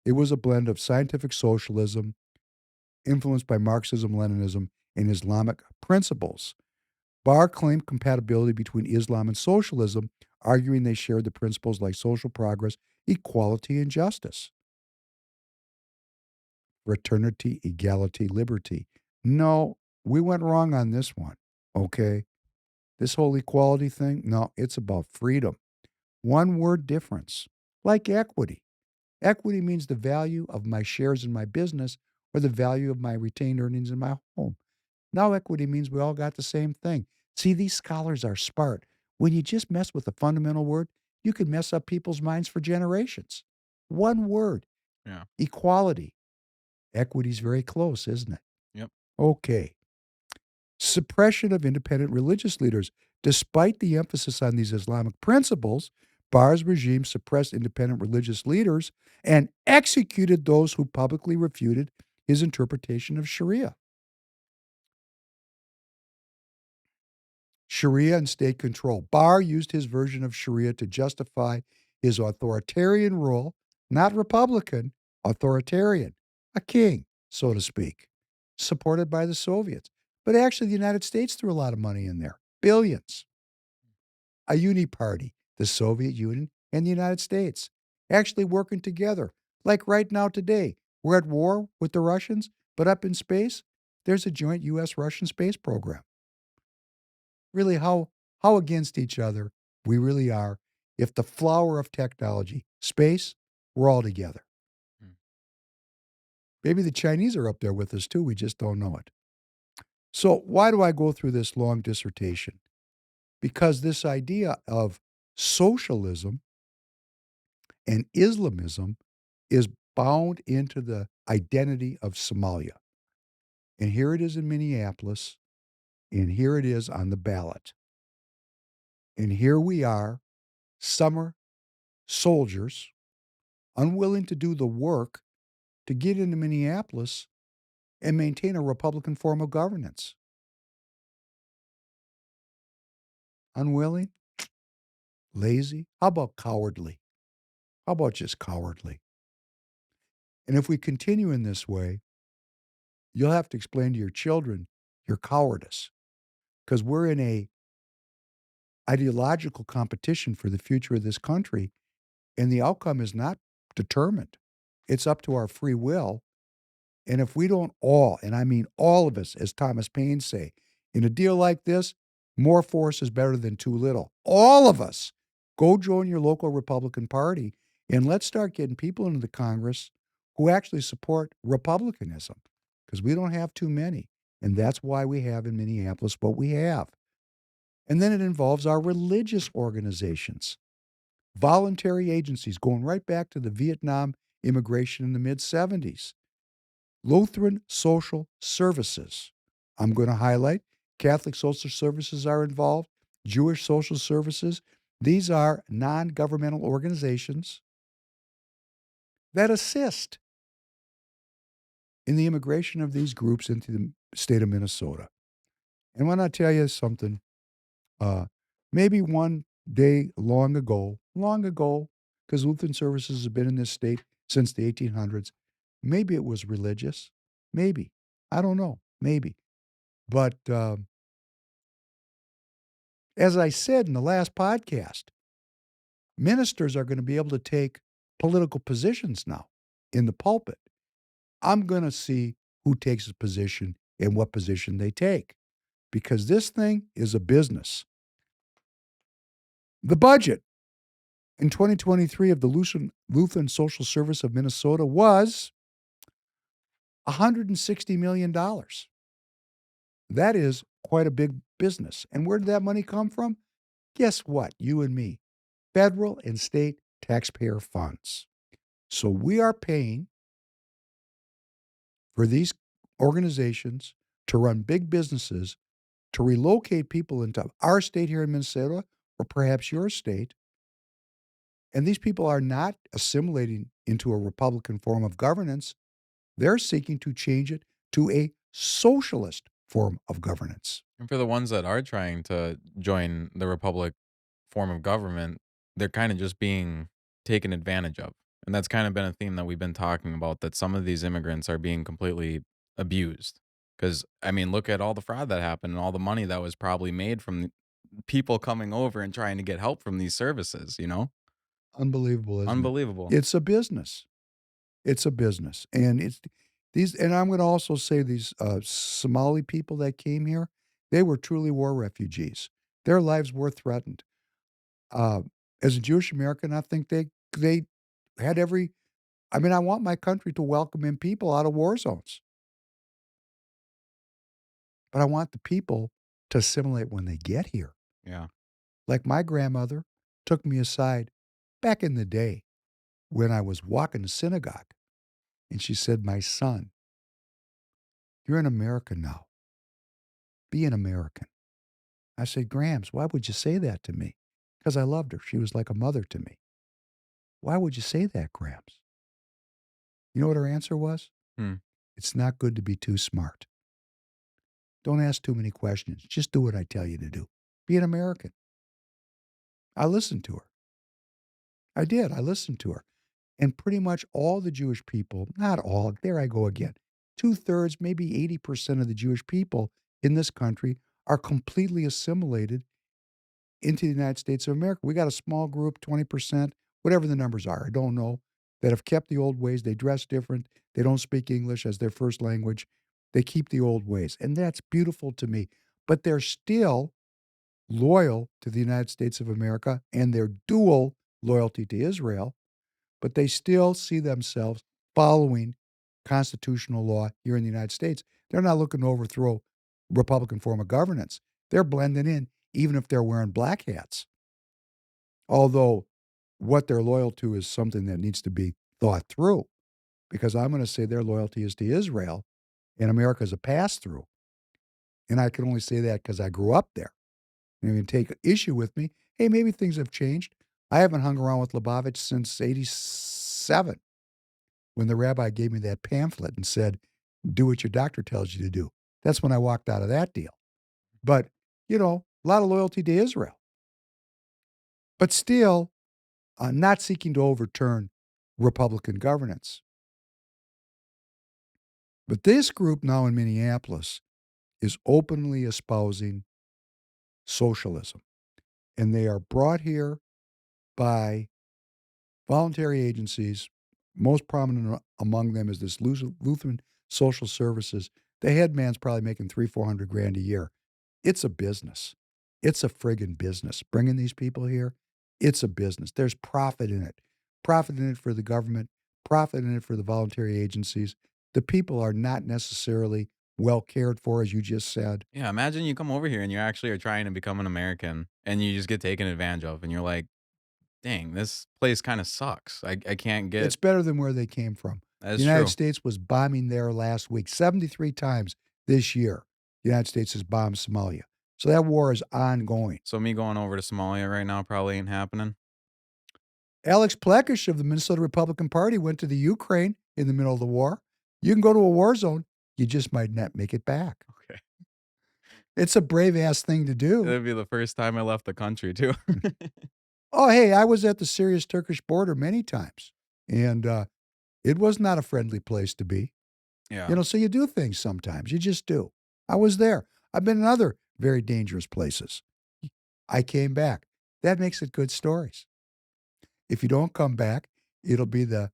it was a blend of scientific socialism, influenced by Marxism, Leninism, and Islamic principles. Barre claimed compatibility between Islam and socialism, arguing they shared the principles like social progress, equality, and justice. Fraternity, equality, liberty. No, we went wrong on this one, okay? This whole equality thing, no, it's about freedom. One word difference, like equity. Equity means the value of my shares in my business or the value of my retained earnings in my home. Now equity means we all got the same thing. See, these scholars are smart. When you just mess with a fundamental word, you can mess up people's minds for generations. One word, Yeah. equality. Equity's very close, isn't it? Yep. Okay. Suppression of independent religious leaders. Despite the emphasis on these Islamic principles, Barre's regime suppressed independent religious leaders and executed those who publicly refuted his interpretation of Sharia. Sharia and state control. Barre used his version of Sharia to justify his authoritarian rule, not Republican, authoritarian, a king, so to speak, supported by the Soviets. But actually, the United States threw a lot of money in there, billions. A uniparty, the Soviet Union and the United States, actually working together. Like right now today, we're at war with the Russians, but up in space, there's a joint U.S.-Russian space program. Really, how against each other we really are. If the flower of technology, space, we're all together. Maybe the Chinese are up there with us too. We just don't know it. So why do I go through this long dissertation? Because this idea of socialism and Islamism is bound into the identity of Somalia. And here it is in Minneapolis, and here it is on the ballot. And here we are, summer soldiers, unwilling to do the work to get into Minneapolis and maintain a Republican form of governance. Unwilling? Lazy? How about cowardly? How about just cowardly? And if we continue in this way, you'll have to explain to your children your cowardice, because we're in a ideological competition for the future of this country, and the outcome is not determined. It's up to our free will. And if we don't all, and I mean all of us, as Thomas Paine say, in a deal like this, more force is better than too little. All of us, go join your local Republican Party, and let's start getting people into the Congress who actually support Republicanism, because we don't have too many. And that's why we have in Minneapolis what we have. And then it involves our religious organizations, voluntary agencies going right back to the Vietnam immigration in the mid-70s. Lutheran Social Services. I'm going to highlight Catholic Social Services are involved, Jewish Social Services. These are non-governmental organizations that assist in the immigration of these groups into the state of Minnesota. And when I tell you something, maybe one day long ago, because Lutheran Services have been in this state since the 1800s, maybe it was religious. Maybe. I don't know. Maybe. But as I said in the last podcast, ministers are going to be able to take political positions now in the pulpit. I'm going to see who takes a position and what position they take, because this thing is a business. The budget in 2023 of the Lutheran Social Service of Minnesota was $160 million. That is quite a big business. And where did that money come from? Guess what? You and me. Federal and state taxpayer funds. So we are paying for these organizations to run big businesses, to relocate people into our state here in Minnesota, or perhaps your state. And these people are not assimilating into a Republican form of governance. They're seeking to change it to a socialist form of governance. And for the ones that are trying to join the republic form of government, they're kind of just being taken advantage of. And that's kind of been a theme that we've been talking about, that some of these immigrants are being completely abused. Because, I mean, look at all the fraud that happened and all the money that was probably made from people coming over and trying to get help from these services, you know? Unbelievable, isn't it? Unbelievable. It's a business. It's a business, and it's these. And I'm going to also say these Somali people that came here, they were truly war refugees. Their lives were threatened. Uh, as a Jewish American, I think they had every. I mean, I want my country to welcome in people out of war zones, but I want the people to assimilate when they get here. Yeah. Like my grandmother took me aside back in the day when I was walking to synagogue, and she said, "My son, you're an American now. Be an American." I said, "Grams, why would you say that to me?" Because I loved her. She was like a mother to me. "Why would you say that, Grams?" You know what her answer was? Hmm. "It's not good to be too smart. Don't ask too many questions. Just do what I tell you to do. Be an American." I listened to her. I did. I listened to her. And pretty much all the Jewish people, not all, there I go again, 2/3, maybe 80% of the Jewish people in this country are completely assimilated into the United States of America. We got a small group, 20%, whatever the numbers are, I don't know, that have kept the old ways. They dress different. They don't speak English as their first language. They keep the old ways. And that's beautiful to me. But they're still loyal to the United States of America and their dual loyalty to Israel, but they still see themselves following constitutional law here in the United States. They're not looking to overthrow Republican form of governance. They're blending in, even if they're wearing black hats. Although what they're loyal to is something that needs to be thought through, because I'm going to say their loyalty is to Israel, and America is a pass through. And I can only say that because I grew up there. And you can take issue with me. Hey, maybe things have changed. I haven't hung around with Lubavitch since '87, when the rabbi gave me that pamphlet and said, "Do what your doctor tells you to do." That's when I walked out of that deal. But, a lot of loyalty to Israel. But still, not seeking to overturn Republican governance. But this group now in Minneapolis is openly espousing socialism. And they are brought here by voluntary agencies. Most prominent among them is this Lutheran Social Services. The head man's probably making 300-400 grand a year. It's a business. It's a friggin' business. Bringing these people here, it's a business. There's profit in it. Profit in it for the government, profit in it for the voluntary agencies. The people are not necessarily well cared for, as you just said. Yeah. Imagine you come over here and you actually are trying to become an American and you just get taken advantage of and you're like, dang, this place kind of sucks. I can't get. It's better than where they came from. That's The United true. States was bombing there last week. 73 times this year, the United States has bombed Somalia. So that war is ongoing. So me going over to Somalia right now probably ain't happening. Alex Plekish of the Minnesota Republican Party went to the Ukraine in the middle of the war. You can go to a war zone. You just might not make it back. Okay. It's a brave ass thing to do. It'd be the first time I left the country too. Oh, hey, I was at the Syrian-Turkish border many times, and it was not a friendly place to be. Yeah. So you do things sometimes. You just do. I was there. I've been in other very dangerous places. I came back. That makes it good stories. If you don't come back, it'll be the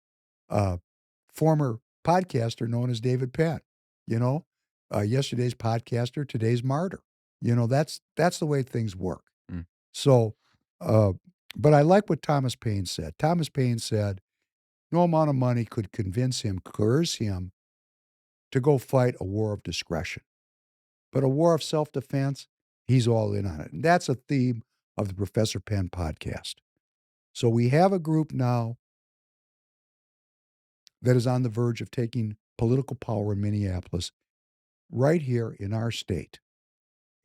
former podcaster known as David Penn. Yesterday's podcaster, today's martyr. That's the way things work. Mm. So, but I like what Thomas Paine said. Thomas Paine said, no amount of money could coerce him to go fight a war of discretion. But a war of self-defense, he's all in on it. And that's a theme of the Professor Penn podcast. So we have a group now that is on the verge of taking political power in Minneapolis, right here in our state.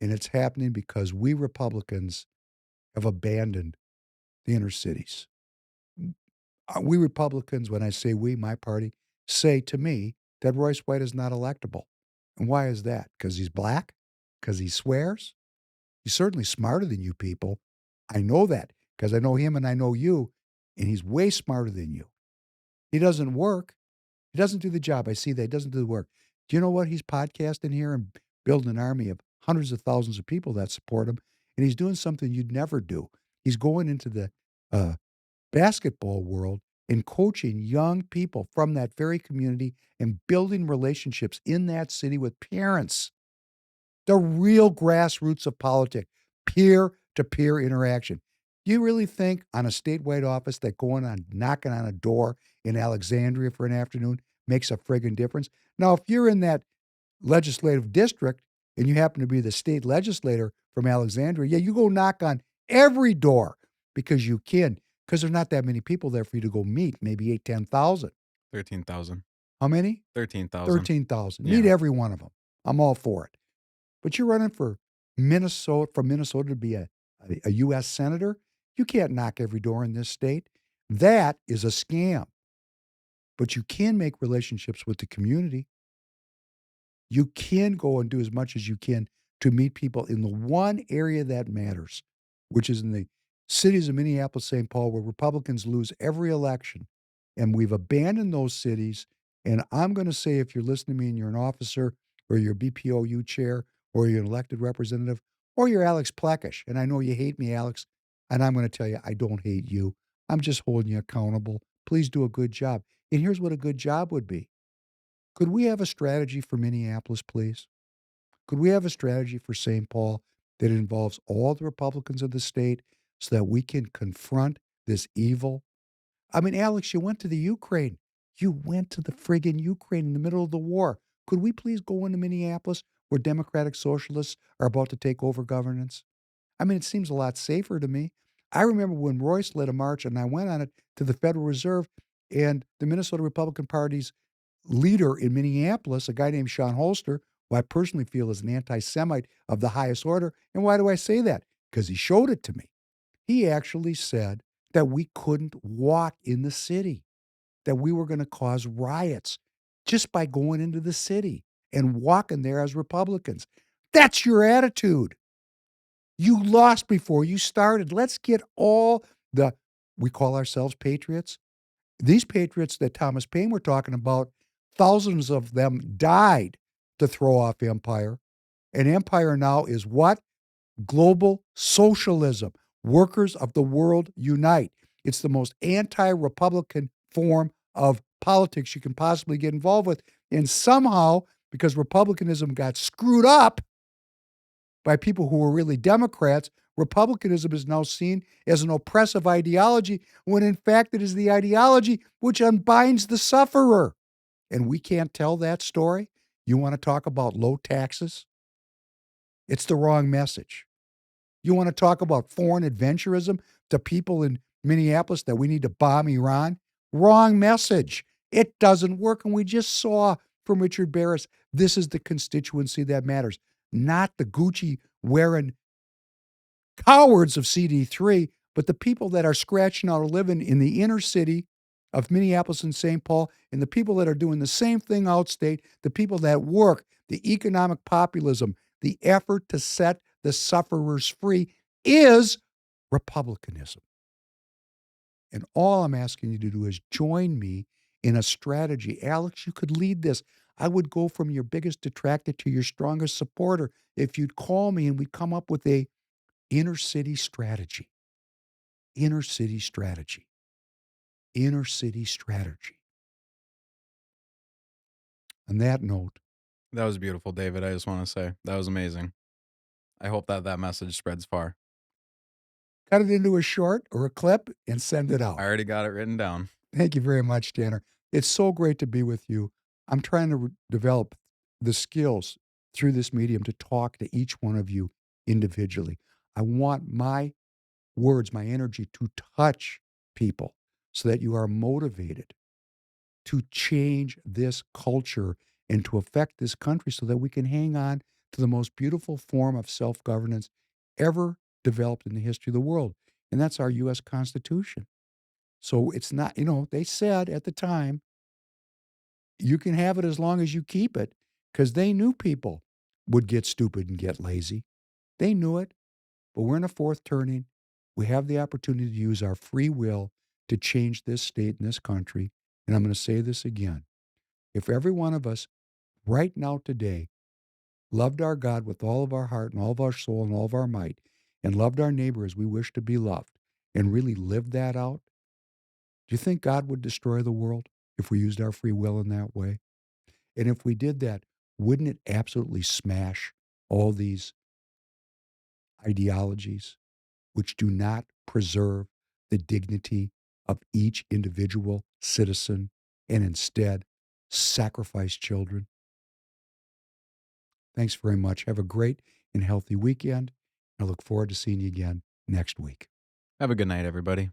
And it's happening because we Republicans have abandoned the inner cities. We Republicans, when I say we, my party, say to me that Royce White is not electable. And why is that? Because he's black? because he swears? He's certainly smarter than you people. I know that because I know him and I know you, and he's way smarter than you. He doesn't work. He doesn't do the job. I see that. He doesn't do the work. Do you know what? He's podcasting here and building an army of hundreds of thousands of people that support him, and he's doing something you'd never do. He's going into the basketball world and coaching young people from that very community and building relationships in that city with parents. The real grassroots of politics, peer-to-peer interaction. Do you really think on a statewide office that going on knocking on a door in Alexandria for an afternoon makes a friggin' difference? Now, if you're in that legislative district and you happen to be the state legislator from Alexandria, yeah, you go knock on every door because you can, because there's not that many people there for you to go meet, maybe 8, 10,000. 13,000. How many? 13,000. 13,000. Yeah. Meet every one of them. I'm all for it. But you're running for Minnesota, from Minnesota to be a U.S. senator? You can't knock every door in this state. That is a scam. But you can make relationships with the community. You can go and do as much as you can to meet people in the one area that matters, which is in the cities of Minneapolis, St. Paul, where Republicans lose every election. And we've abandoned those cities. And I'm going to say, if you're listening to me and you're an officer or you're a BPOU chair or you're an elected representative or you're Alex Plekish, and I know you hate me, Alex, and I'm going to tell you, I don't hate you. I'm just holding you accountable. Please do a good job. And here's what a good job would be. Could we have a strategy for Minneapolis, please? Could we have a strategy for St. Paul that involves all the Republicans of the state so that we can confront this evil? I mean, Alex, you went to the Ukraine. You went to the friggin' Ukraine in the middle of the war. Could we please go into Minneapolis where Democratic Socialists are about to take over governance? I mean, it seems a lot safer to me. I remember when Royce led a march, and I went on it to the Federal Reserve, and the Minnesota Republican Party's leader in Minneapolis, a guy named Sean Holster, who I personally feel is an anti-Semite of the highest order. And why do I say that? Because he showed it to me. He actually said that we couldn't walk in the city, that we were going to cause riots just by going into the city and walking there as Republicans. That's your attitude. You lost before you started. Let's get we call ourselves patriots. These patriots that Thomas Paine were talking about, thousands of them died to throw off empire. And empire now is what? Global socialism. Workers of the world unite. It's the most anti-Republican form of politics you can possibly get involved with. And somehow, because Republicanism got screwed up by people who were really Democrats, Republicanism is now seen as an oppressive ideology, when in fact it is the ideology which unbinds the sufferer. And we can't tell that story. You want to talk about low taxes? It's the wrong message. You want to talk about foreign adventurism to people in Minneapolis that we need to bomb Iran? Wrong message. It doesn't work. And we just saw from Richard Barris, this is the constituency that matters, not the Gucci wearing cowards of CD3, but the people that are scratching out a living in the inner city of Minneapolis and St. Paul, and the people that are doing the same thing outstate, the people that work, the economic populism, the effort to set the sufferers free is republicanism. And all I'm asking you to do is join me in a strategy. Alex, you could lead this. I would go from your biggest detractor to your strongest supporter if you'd call me and we'd come up with a inner city strategy. Inner city strategy. Inner city strategy. On that note, That was beautiful, David. I just want to say that was amazing. I hope that message spreads far. cut it into a short or a clip and send it out. I already got it written down. Thank you very much, Tanner. It's so great to be with you. I'm trying to develop the skills through this medium to talk to each one of you individually. I want my words, my energy to touch people so that you are motivated to change this culture and to affect this country so that we can hang on to the most beautiful form of self-governance ever developed in the history of the world. And that's our U.S. Constitution. So it's not, they said at the time, you can have it as long as you keep it, because they knew people would get stupid and get lazy. They knew it, but we're in a fourth turning. We have the opportunity to use our free will to change this state and this country. And I'm going to say this again. If every one of us right now today loved our God with all of our heart and all of our soul and all of our might, and loved our neighbor as we wish to be loved, and really lived that out, do you think God would destroy the world if we used our free will in that way? And if we did that, wouldn't it absolutely smash all these ideologies which do not preserve the dignity of each individual citizen and instead sacrifice children? Thanks very much. Have a great and healthy weekend. I look forward to seeing you again next week. Have a good night, everybody.